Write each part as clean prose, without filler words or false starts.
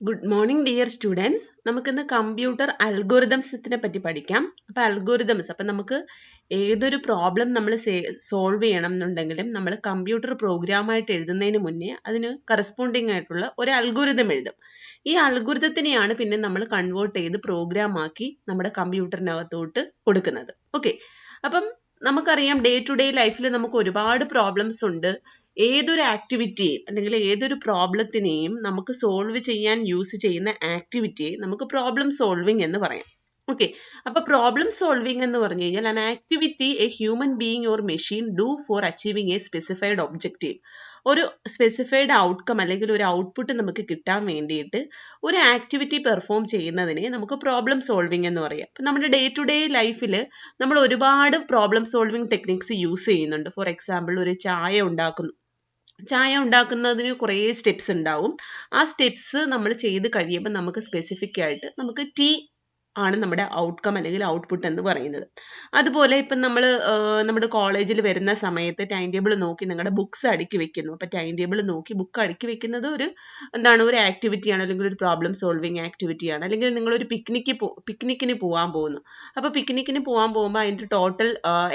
Good morning dear students. നമുക്കിന്ന് computer അൽഗോരിതംസിനെ പറ്റി പഠിക്കാം. അപ്പോൾ അൽഗോരിതംസ് അപ്പം നമുക്ക് ഏതൊരു പ്രോബ്ലം നമ്മൾ സോൾവ് ചെയ്യണം എന്നുണ്ടെങ്കിലും നമ്മൾ കമ്പ്യൂട്ടർ പ്രോഗ്രാമായിട്ട് എഴുതുന്നതിന് മുന്നേ അതിന് കറസ്പോണ്ടിങ് ആയിട്ടുള്ള ഒരു അൽഗോരിതം എഴുതും. ഈ അൽഗോരിതത്തിനെയാണ് പിന്നെ നമ്മൾ കൺവേർട്ട് ചെയ്ത് പ്രോഗ്രാം ആക്കി നമ്മുടെ കമ്പ്യൂട്ടറിനകത്തോട്ട് കൊടുക്കുന്നത്. ഓക്കെ, അപ്പം നമുക്കറിയാം ഡേ ടു ഡേ ലൈഫിൽ നമുക്ക് ഒരുപാട് പ്രോബ്ലംസ് ഉണ്ട്. ഏതൊരു ആക്ടിവിറ്റിയും അല്ലെങ്കിൽ ഏതൊരു പ്രോബ്ലത്തിനെയും നമുക്ക് സോൾവ് ചെയ്യാൻ യൂസ് ചെയ്യുന്ന ആക്ടിവിറ്റിയെ നമുക്ക് പ്രോബ്ലം സോൾവിങ് എന്ന് പറയാം. ഓക്കെ, അപ്പൊ പ്രോബ്ലം സോൾവിങ് എന്ന് പറഞ്ഞു കഴിഞ്ഞാൽ an activity a human being or machine do for achieving a specified objective. ഒരു സ്പെസിഫൈഡ് ഔട്ട്കം അല്ലെങ്കിൽ ഒരു ഔട്ട്പുട്ട് നമുക്ക് കിട്ടാൻ വേണ്ടിയിട്ട് ഒരു ആക്ടിവിറ്റി പെർഫോം ചെയ്യുന്നതിനെ നമുക്ക് പ്രോബ്ലം സോൾവിങ് എന്ന് പറയാം. അപ്പം നമ്മുടെ ഡേ ടു ഡേ ലൈഫിൽ നമ്മൾ ഒരുപാട് പ്രോബ്ലം സോൾവിങ് ടെക്നിക്സ് യൂസ് ചെയ്യുന്നുണ്ട്. ഫോർ എക്സാമ്പിൾ, ഒരു ചായ ഉണ്ടാക്കുന്നതിന് കുറേ സ്റ്റെപ്സ് ഉണ്ടാവും. ആ സ്റ്റെപ്സ് നമ്മൾ ചെയ്ത് കഴിയുമ്പോൾ നമുക്ക് സ്പെസിഫിക് ആയിട്ട് നമുക്ക് ടീ ആണ് നമ്മുടെ ഔട്ട്കം അല്ലെങ്കിൽ ഔട്ട്പുട്ട് എന്ന് പറയുന്നത്. അതുപോലെ ഇപ്പം നമ്മൾ നമ്മുടെ കോളേജിൽ വരുന്ന സമയത്ത് ടൈം ടേബിൾ നോക്കി നിങ്ങളുടെ ബുക്സ് അടുക്കി വെക്കുന്നു. അപ്പം ടൈം ടേബിൾ നോക്കി ബുക്ക് അടുക്കി വെക്കുന്നത് ഒരു ആക്ടിവിറ്റിയാണ് അല്ലെങ്കിൽ ഒരു പ്രോബ്ലം സോൾവിങ് ആക്ടിവിറ്റിയാണ്. അല്ലെങ്കിൽ നിങ്ങളൊരു പിക്നിക്കിന് പോകാൻ പോകുന്നു. അപ്പോൾ പിക്നിക്കിന് പോകാൻ പോകുമ്പോൾ അതിൻ്റെ ടോട്ടൽ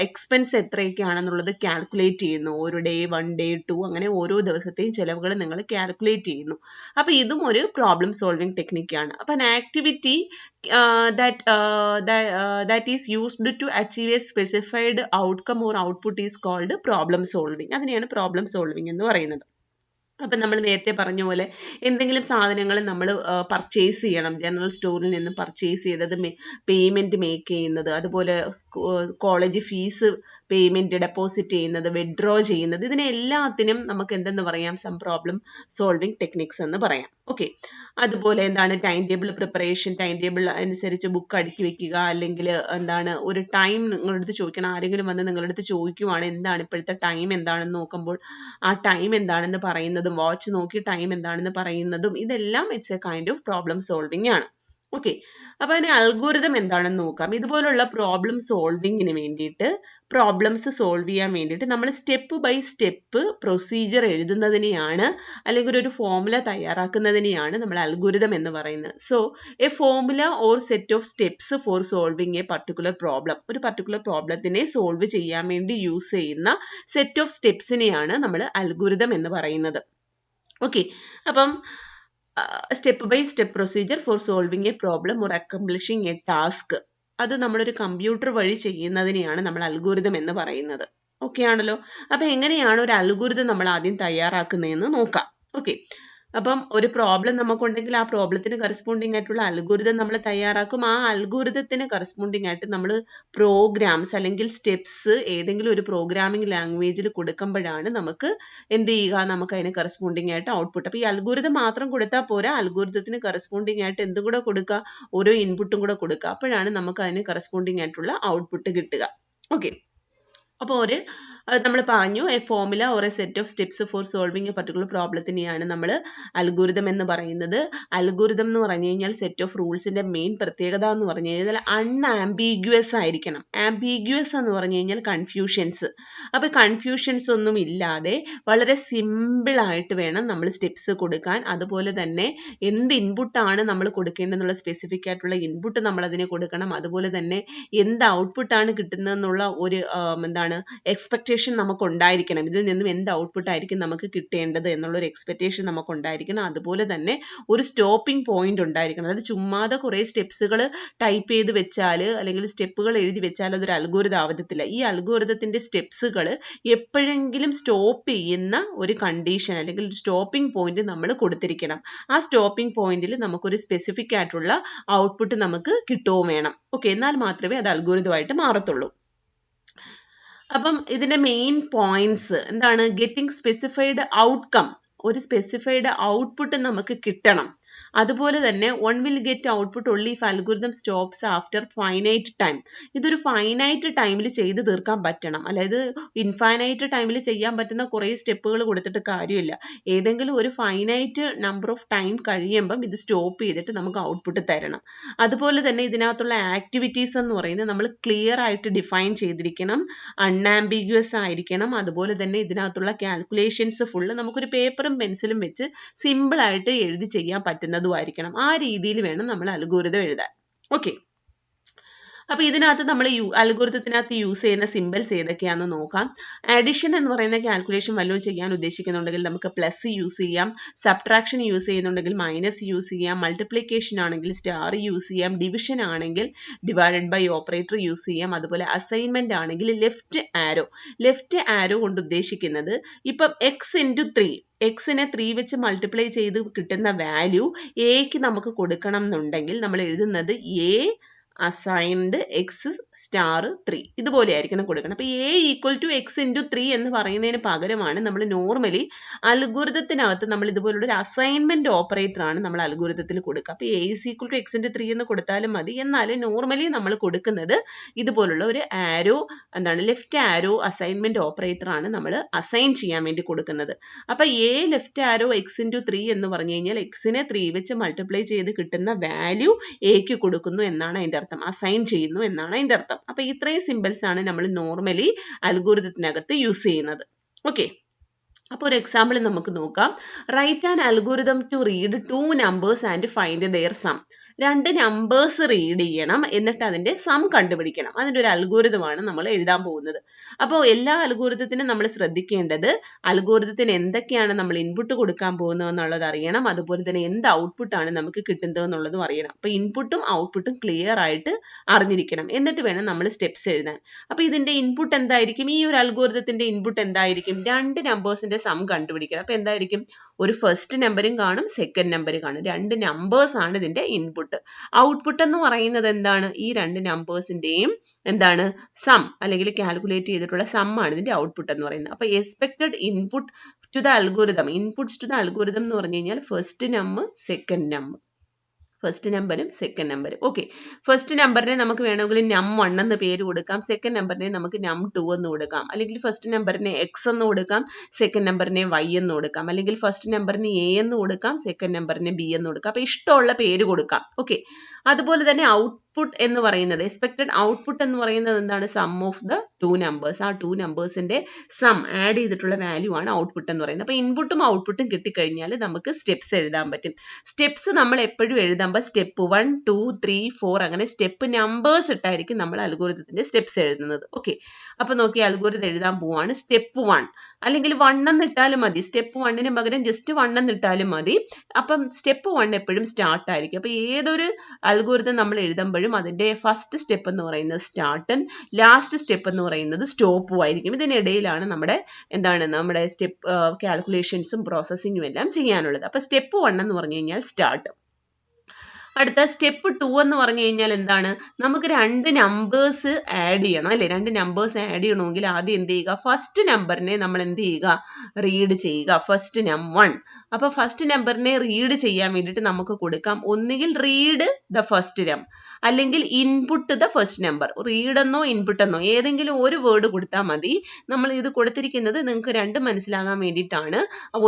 എക്സ്പെൻസ് എത്രയൊക്കെയാണെന്നുള്ളത് കാൽക്കുലേറ്റ് ചെയ്യുന്നു. ഒരു ഡേ 1 ഡേ 2 അങ്ങനെ ഓരോ ദിവസത്തെയും ചിലവുകൾ നിങ്ങൾ കാൽക്കുലേറ്റ് ചെയ്യുന്നു. അപ്പോൾ ഇതും ഒരു പ്രോബ്ലം സോൾവിങ് ടെക്നിക്കാണ്. അപ്പം an activity that is used to achieve a specified outcome or output is called problem solving. അതിനെയാണ് പ്രോബ്ലം സോൾവിങ് എന്ന് പറയുന്നത്. അപ്പം നമ്മൾ നേരത്തെ പറഞ്ഞ പോലെ എന്തെങ്കിലും സാധനങ്ങൾ നമ്മൾ പർച്ചേസ് ചെയ്യണം, ജനറൽ സ്റ്റോറിൽ നിന്ന് പർച്ചേസ് ചെയ്തത് പേയ്മെൻറ്റ് മേക്ക് ചെയ്യുന്നത്, അതുപോലെ കോളേജ് ഫീസ് പേയ്മെൻറ്റ് ഡെപ്പോസിറ്റ് ചെയ്യുന്നത്, വിഡ്രോ ചെയ്യുന്നത്, ഇതിനെല്ലാത്തിനും നമുക്ക് എന്തെന്ന് പറയാം, സം പ്രോബ്ലം സോൾവിങ് ടെക്നിക്സ് എന്ന് പറയാം. ഓക്കെ, അതുപോലെ time table preparation, time table അനുസരിച്ച് ബുക്ക് അടുക്കി വെക്കുക, അല്ലെങ്കിൽ ഒരു ടൈം നിങ്ങളടുത്ത് ചോദിക്കണം. ആരെങ്കിലും വന്ന് നിങ്ങളടുത്ത് ചോദിക്കുവാണ് എന്താണ് ഇപ്പോഴത്തെ ടൈം എന്താണെന്ന് നോക്കുമ്പോൾ ആ ടൈം എന്താണെന്ന് പറയുന്നതും വാച്ച് നോക്കി ടൈം എന്താണെന്ന് പറയുന്നതും ഇതെല്ലാം it's A kind of problem solving ആണ്. ഓക്കെ, അപ്പോൾ അതിന് അൽഗോരിതം എന്താണെന്ന് നോക്കാം. ഇതുപോലുള്ള പ്രോബ്ലം സോൾവിങ്ങിന് വേണ്ടിയിട്ട്, പ്രോബ്ലംസ് സോൾവ് ചെയ്യാൻ വേണ്ടിയിട്ട് നമ്മൾ സ്റ്റെപ്പ് ബൈ സ്റ്റെപ്പ് പ്രൊസീജിയർ എഴുതുന്നതിനെയാണ് അല്ലെങ്കിൽ ഒരു ഫോർമുല തയ്യാറാക്കുന്നതിനെയാണ് നമ്മൾ അൽഗോരിതം എന്ന് പറയുന്നത്. So A formula or set of steps for solving a particular problem. ഒരു പർട്ടിക്കുലർ പ്രോബ്ലത്തിനെ സോൾവ് ചെയ്യാൻ വേണ്ടി യൂസ് ചെയ്യുന്ന സെറ്റ് ഓഫ് സ്റ്റെപ്സിനെയാണ് നമ്മൾ അൽഗോരിതം എന്ന് പറയുന്നത്. ഓക്കെ, അപ്പം step by step procedure for solving a problem or accomplishing a task. അത് നമ്മളൊരു കമ്പ്യൂട്ടർ വഴി ചെയ്യുന്നതിനെയാണ് നമ്മൾ അൽഗോരിതം എന്ന് പറയുന്നത്. ഓക്കെ ആണല്ലോ. അപ്പം എങ്ങനെയാണ് ഒരു അൽഗോരിതം നമ്മൾ ആദ്യം തയ്യാറാക്കുന്നതെന്ന് നോക്കാം. ഓക്കെ, അപ്പം ഒരു പ്രോബ്ലം നമുക്കുണ്ടെങ്കിൽ ആ പ്രോബ്ലത്തിന് കറസ്പോണ്ടിങ് ആയിട്ടുള്ള അൽഗോരിതം നമ്മൾ തയ്യാറാക്കും. ആ അൽഗോരിതത്തിന് കറസ്പോണ്ടിങ് ആയിട്ട് നമ്മൾ പ്രോഗ്രാംസ് അല്ലെങ്കിൽ സ്റ്റെപ്സ് ഏതെങ്കിലും ഒരു പ്രോഗ്രാമിംഗ് ലാംഗ്വേജിൽ കൊടുക്കുമ്പോഴാണ് നമുക്ക് എന്ത് ചെയ്യുക, നമുക്ക് അതിന് കറസ്പോണ്ടിങ് ആയിട്ട് ഔട്ട്പുട്ട്. അപ്പോൾ ഈ അൽഗോരിതം മാത്രം കൊടുത്താൽ പോരാ, അൽഗോരിതത്തിന് കറസ്പോണ്ടിങ് ആയിട്ട് എന്തും കൂടെ കൊടുക്കുക, ഓരോ ഇൻപുട്ടും കൂടെ കൊടുക്കുക. അപ്പോഴാണ് നമുക്ക് അതിന് കറസ്പോണ്ടിങ് ആയിട്ടുള്ള ഔട്ട്പുട്ട് കിട്ടുക. ഓക്കെ, അപ്പോൾ നമ്മൾ പറഞ്ഞു a formula or a set of steps for solving a particular പ്രോബ്ലത്തിനെയാണ് നമ്മൾ അൽഗോരിതം എന്ന് പറയുന്നത്. അൽഗോരിതം എന്ന് പറഞ്ഞു കഴിഞ്ഞാൽ സെറ്റ് ഓഫ് റൂൾസിന്റെ മെയിൻ പ്രത്യേകത എന്ന് പറഞ്ഞു കഴിഞ്ഞാൽ അൺആംബിഗ്യുവസ് ആയിരിക്കണം. ആംബിഗ്യുവസ് എന്ന് പറഞ്ഞു കഴിഞ്ഞാൽ കൺഫ്യൂഷൻസ്. അപ്പോൾ കൺഫ്യൂഷൻസ് ഒന്നും ഇല്ലാതെ വളരെ സിമ്പിൾ ആയിട്ട് വേണം നമ്മൾ സ്റ്റെപ്സ് കൊടുക്കാൻ. അതുപോലെ തന്നെ എന്ത് ഇൻപുട്ടാണ് നമ്മൾ കൊടുക്കേണ്ടതെന്നുള്ള സ്പെസിഫിക് ആയിട്ടുള്ള ഇൻപുട്ട് നമ്മൾ അതിന് കൊടുക്കണം. അതുപോലെ തന്നെ എന്ത് ഔട്ട്പുട്ടാണ് കിട്ടുന്നതെന്നുള്ള ഒരു എക്സ്പെക്ടേഷൻ നമുക്ക് ഉണ്ടായിരിക്കണം. ഇതിൽ നിന്നും എന്ത് ഔട്ട്പുട്ട് ആയിരിക്കും നമുക്ക് കിട്ടേണ്ടത് എന്നുള്ളൊരു എക്സ്പെക്ടേഷൻ നമുക്ക് ഉണ്ടായിരിക്കണം. അതുപോലെ തന്നെ ഒരു സ്റ്റോപ്പിംഗ് പോയിന്റ് ഉണ്ടായിരിക്കണം. അതായത് ചുമ്മാതെ കുറേ സ്റ്റെപ്സുകൾ ടൈപ്പ് ചെയ്ത് വെച്ചാൽ അല്ലെങ്കിൽ സ്റ്റെപ്പുകൾ എഴുതി വെച്ചാൽ അതൊരു അൽഗോരിതം ആവത്തില്ല. ഈ അൽഗോരിതത്തിന്റെ സ്റ്റെപ്സുകൾ എപ്പോഴെങ്കിലും സ്റ്റോപ്പ് ചെയ്യുന്ന ഒരു കണ്ടീഷൻ അല്ലെങ്കിൽ ഒരു സ്റ്റോപ്പിംഗ് പോയിന്റ് നമ്മൾ കൊടുത്തിരിക്കണം. ആ സ്റ്റോപ്പിംഗ് പോയിന്റിൽ നമുക്കൊരു സ്പെസിഫിക് ആയിട്ടുള്ള ഔട്ട്പുട്ട് നമുക്ക് കിട്ടുകയും വേണം. ഓക്കെ, എന്നാൽ മാത്രമേ അത് അൽഗോരിതമായിട്ട് മാറത്തുള്ളൂ. അപ്പം ഇതിന്റെ മെയിൻ പോയിന്റ്സ് എന്താണ്? ഗെറ്റിംഗ് സ്പെസിഫൈഡ് ഔട്ട്കം, ഒരു സ്പെസിഫൈഡ് ഔട്ട്പുട്ട് നമുക്ക് കിട്ടണം. അതുപോലെ തന്നെ one will get output only if algorithm stops after finite time. ഇതൊരു ഫൈനൈറ്റ് ടൈമിൽ ചെയ്ത് തീർക്കാൻ പറ്റണം. അതായത് ഇൻഫൈനൈറ്റ് ടൈമിൽ ചെയ്യാൻ പറ്റുന്ന കുറേ സ്റ്റെപ്പുകൾ കൊടുത്തിട്ട് കാര്യമില്ല. ഏതെങ്കിലും ഒരു ഫൈനൈറ്റ് നമ്പർ ഓഫ് ടൈം കഴിയുമ്പം ഇത് സ്റ്റോപ്പ് ചെയ്തിട്ട് നമുക്ക് ഔട്ട്പുട്ട് തരണം. അതുപോലെ തന്നെ ഇതിനകത്തുള്ള ആക്ടിവിറ്റീസ് എന്ന് പറയുന്നത് നമ്മൾ ക്ലിയർ ആയിട്ട് ഡിഫൈൻ ചെയ്തിരിക്കണം, അൺആംബിഗ്യുവസ് ആയിരിക്കണം. അതുപോലെ തന്നെ ഇതിനകത്തുള്ള കാൽക്കുലേഷൻസ് ഫുള്ള് നമുക്കൊരു പേപ്പറും പെൻസിലും വെച്ച് സിമ്പിളായിട്ട് എഴുതി ചെയ്യാൻ പറ്റും. പറ്റുന്നതുമായിരിക്കണം. ആ രീതിയിൽ വേണം നമ്മൾ അൽഗോരിതം എഴുതാൻ. ഓക്കെ. അപ്പോൾ ഇതിനകത്ത് നമ്മൾ അൽഗോരിതത്തിനകത്ത് യൂസ് ചെയ്യുന്ന സിമ്പിൾസ് ഏതൊക്കെയാണെന്ന് നോക്കാം. അഡിഷൻ എന്ന് പറയുന്ന കാൽക്കുലേഷൻ വല്ലതും ചെയ്യാൻ ഉദ്ദേശിക്കുന്നുണ്ടെങ്കിൽ നമുക്ക് പ്ലസ് യൂസ് ചെയ്യാം, സബ്ട്രാക്ഷൻ യൂസ് ചെയ്യുന്നുണ്ടെങ്കിൽ മൈനസ് യൂസ് ചെയ്യാം, മൾട്ടിപ്ലിക്കേഷൻ ആണെങ്കിൽ സ്റ്റാർ യൂസ് ചെയ്യാം, ഡിവിഷൻ ആണെങ്കിൽ ഡിവൈഡഡ് ബൈ ഓപ്പറേറ്റർ യൂസ് ചെയ്യാം, അതുപോലെ അസൈൻമെന്റ് ആണെങ്കിൽ ലെഫ്റ്റ് ആരോ കൊണ്ട് ഉദ്ദേശിക്കുന്നത് ഇപ്പം എക്സ് ഇൻറ്റു 3 എക്സിനെ 3 വെച്ച് മൾട്ടിപ്ലൈ ചെയ്ത് കിട്ടുന്ന വാല്യൂ എക്ക് നമുക്ക് കൊടുക്കണം എന്നുണ്ടെങ്കിൽ നമ്മൾ എഴുതുന്നത് എ അസൈൻഡ് എക്സ് സ്റ്റാർ 3 ഇതുപോലെ ആയിരിക്കണം കൊടുക്കണം. അപ്പോൾ A equal to X into 3 എന്ന് പറയുന്നതിന് പകരമാണ് നമ്മൾ നോർമലി അൽഗോരിതത്തിനകത്ത് നമ്മൾ ഇതുപോലുള്ള ഒരു അസൈൻമെന്റ് ഓപ്പറേറ്റർ ആണ് നമ്മൾ അൽഗോരിതത്തിൽ കൊടുക്കുക. അപ്പോൾ A is equal to X into 3 എന്ന് കൊടുത്താലും മതി. എന്നാലും നോർമലി നമ്മൾ കൊടുക്കുന്നത് ഇതുപോലുള്ള ഒരു ആരോ ലെഫ്റ്റ് ആരോ അസൈൻമെന്റ് ഓപ്പറേറ്റർ ആണ് നമ്മൾ അസൈൻ ചെയ്യാൻ വേണ്ടി കൊടുക്കുന്നത്. അപ്പോൾ A left arrow X into 3 എന്ന് പറഞ്ഞു കഴിഞ്ഞാൽ എക്സിനെ 3 വെച്ച് മൾട്ടിപ്ലൈ ചെയ്ത് കിട്ടുന്ന വാല്യൂ എക്ക് കൊടുക്കുന്നു എന്നാണ് അതിൻ്റെ അർത്ഥം, അസൈൻ ചെയ്യുന്നു എന്നാണ് അതിൻ്റെ അർത്ഥം. അപ്പോൾ ഇത്രയും സിമ്പിൾസ് ആണ് നമ്മൾ നോർമലി അൽഗോരിതത്തിനകത്ത് യൂസ് ചെയ്യുന്നത്. ഓക്കെ. അപ്പോൾ ഒരു എക്സാമ്പിൾ നമുക്ക് നോക്കാം. Write an algorithm to read 2 numbers and find their sum. 2 numbers read ചെയ്യണം, എന്നിട്ട് അതിൻ്റെ സം കണ്ടുപിടിക്കണം. അതിൻ്റെ ഒരു അൽഗോരിതമാണ് നമ്മൾ എഴുതാൻ പോകുന്നത്. അപ്പോൾ എല്ലാ അൽഗോരിതത്തിനും നമ്മൾ ശ്രദ്ധിക്കേണ്ടത് അൽഗോരിതത്തിന് എന്തൊക്കെയാണ് നമ്മൾ ഇൻപുട്ട് കൊടുക്കാൻ പോകുന്നത് എന്നുള്ളത് അറിയണം, അതുപോലെ തന്നെ എന്ത് ഔട്ട്പുട്ടാണ് നമുക്ക് കിട്ടുന്നത് എന്നുള്ളതും അറിയണം. അപ്പോൾ ഇൻപുട്ടും ഔട്ട്പുട്ടും ക്ലിയർ ആയിട്ട് അറിഞ്ഞിരിക്കണം, എന്നിട്ട് വേണം നമ്മൾ സ്റ്റെപ്സ് എഴുതാൻ. അപ്പോൾ ഇതിൻ്റെ ഇൻപുട്ട് എന്തായിരിക്കും? ഈ ഒരു അൽഗോരിതത്തിൻ്റെ ഇൻപുട്ട് എന്തായിരിക്കും? 2 നമ്പേഴ്സിൻ്റെ സം കണ്ടുപിടിക്കണം. അപ്പോൾ എന്തായിരിക്കും? ഒരു ഫസ്റ്റ് നമ്പറും കാണും, സെക്കൻഡ് നമ്പറും കാണും. 2 നമ്പേഴ്സ് ആണ് ഇതിന്റെ ഇൻപുട്ട്. ഔട്ട്പുട്ട് എന്ന് പറയുന്നത് എന്താണ്? ഈ 2 നമ്പേഴ്സിന്റെയും സം അല്ലെങ്കിൽ കാൽക്കുലേറ്റ് ചെയ്തിട്ടുള്ള സം ആണ് ഇതിന്റെ ഔട്ട്പുട്ട് എന്ന് പറയുന്നത്. അപ്പോൾ expected input to the algorithm, inputs to the algorithm എന്ന് പറഞ്ഞു കഴിഞ്ഞാൽ first number, second number, first നമ്പറും സെക്കൻഡ് നമ്പറും. ഓക്കെ. ഫസ്റ്റ് നമ്പറിനെ നമുക്ക് വേണമെങ്കിൽ num1 എന്ന് പേര് കൊടുക്കാം, സെക്കൻഡ് നമ്പറിനെ നമുക്ക് num2 എന്ന് കൊടുക്കാം, അല്ലെങ്കിൽ ഫസ്റ്റ് നമ്പറിനെ എക്സ് എന്ന് കൊടുക്കാം, സെക്കൻഡ് നമ്പറിനെ വൈ എന്ന് കൊടുക്കാം, അല്ലെങ്കിൽ ഫസ്റ്റ് നമ്പറിന് എ എന്ന് കൊടുക്കാം, സെക്കൻഡ് നമ്പറിന് ബി എന്ന് കൊടുക്കാം. അപ്പോൾ ഇഷ്ടമുള്ള പേര് കൊടുക്കാം. ഓക്കെ. അതുപോലെ തന്നെ ഔട്ട്പുട്ട് എന്ന് പറയുന്നത്, എക്സ്പെക്റ്റഡ് ഔട്ട്പുട്ട് എന്ന് പറയുന്നത് എന്താണ്? Sum of the 2 numbers. ആ 2 നമ്പേഴ്സിന്റെ സം ആഡ് ചെയ്തിട്ടുള്ള വാല്യൂ ആണ് ഔട്ട്പുട്ട് എന്ന് പറയുന്നത്. അപ്പോൾ ഇൻപുട്ടും ഔട്ട്പുട്ടും കിട്ടിക്കഴിഞ്ഞാൽ നമുക്ക് സ്റ്റെപ്സ് എഴുതാൻ പറ്റും. സ്റ്റെപ്സ് നമ്മൾ എപ്പോഴും എഴുതുമ്പോൾ സ്റ്റെപ്പ് 1, 2, 3, 4 അങ്ങനെ സ്റ്റെപ്പ് നമ്പേഴ്സ് ഇട്ടായിരിക്കും നമ്മൾ അൽഗോരിതത്തിന്റെ സ്റ്റെപ്സ് എഴുതുന്നത്. ഓക്കെ. അപ്പോൾ നോക്കി അൽഗോരിതം എഴുതാൻ പോവാണ്. സ്റ്റെപ്പ് 1 അല്ലെങ്കിൽ 1 എന്ന് ഇട്ടാലും മതി, സ്റ്റെപ്പ് 1ന് പകരം ജസ്റ്റ് 1 എന്ന് ഇട്ടാലും മതി. അപ്പം സ്റ്റെപ്പ് 1 എപ്പോഴും സ്റ്റാർട്ട് ആയിരിക്കും. അപ്പോൾ ഏതൊരു അൽഗോരിതം നമ്മൾ എഴുതുമ്പോഴും അതിന്റെ ഫസ്റ്റ് സ്റ്റെപ്പ് എന്ന് പറയുന്നത് സ്റ്റാർട്ടും ലാസ്റ്റ് സ്റ്റെപ്പ് എന്ന് പറയുന്നത് സ്റ്റോപ്പും ആയിരിക്കും. ഇതിനിടയിലാണ് നമ്മുടെ സ്റ്റെപ്പ് കാൽക്കുലേഷൻസും പ്രോസസ്സിങ്ങും എല്ലാം ചെയ്യാനുള്ളത്. അപ്പോൾ സ്റ്റെപ്പ് 1 എന്ന് പറഞ്ഞു കഴിഞ്ഞാൽ സ്റ്റാർട്ട്. അടുത്ത സ്റ്റെപ്പ് 2 എന്ന് പറഞ്ഞു കഴിഞ്ഞാൽ എന്താണ്? നമുക്ക് 2 നമ്പേഴ്സ് ആഡ് ചെയ്യണം അല്ലേ? 2 നമ്പേഴ്സ് ആഡ് ചെയ്യണമെങ്കിൽ ആദ്യം എന്ത് ചെയ്യുക? ഫസ്റ്റ് നമ്പറിനെ നമ്മൾ എന്ത് ചെയ്യുക? റീഡ് ചെയ്യുക, ഫസ്റ്റ് num1. അപ്പോൾ ഫസ്റ്റ് നമ്പറിനെ റീഡ് ചെയ്യാൻ വേണ്ടിയിട്ട് നമുക്ക് കൊടുക്കാം ഒന്നുകിൽ റീഡ് ദ ഫസ്റ്റ് നം, അല്ലെങ്കിൽ input the first number. Read എന്നോ ഇൻപുട്ട് എന്നോ ഏതെങ്കിലും ഒരു വേർഡ് കൊടുത്താൽ മതി. നമ്മൾ ഇത് കൊടുത്തിരിക്കുന്നത് നിങ്ങൾക്ക് രണ്ടും മനസ്സിലാകാൻ വേണ്ടിയിട്ടാണ്.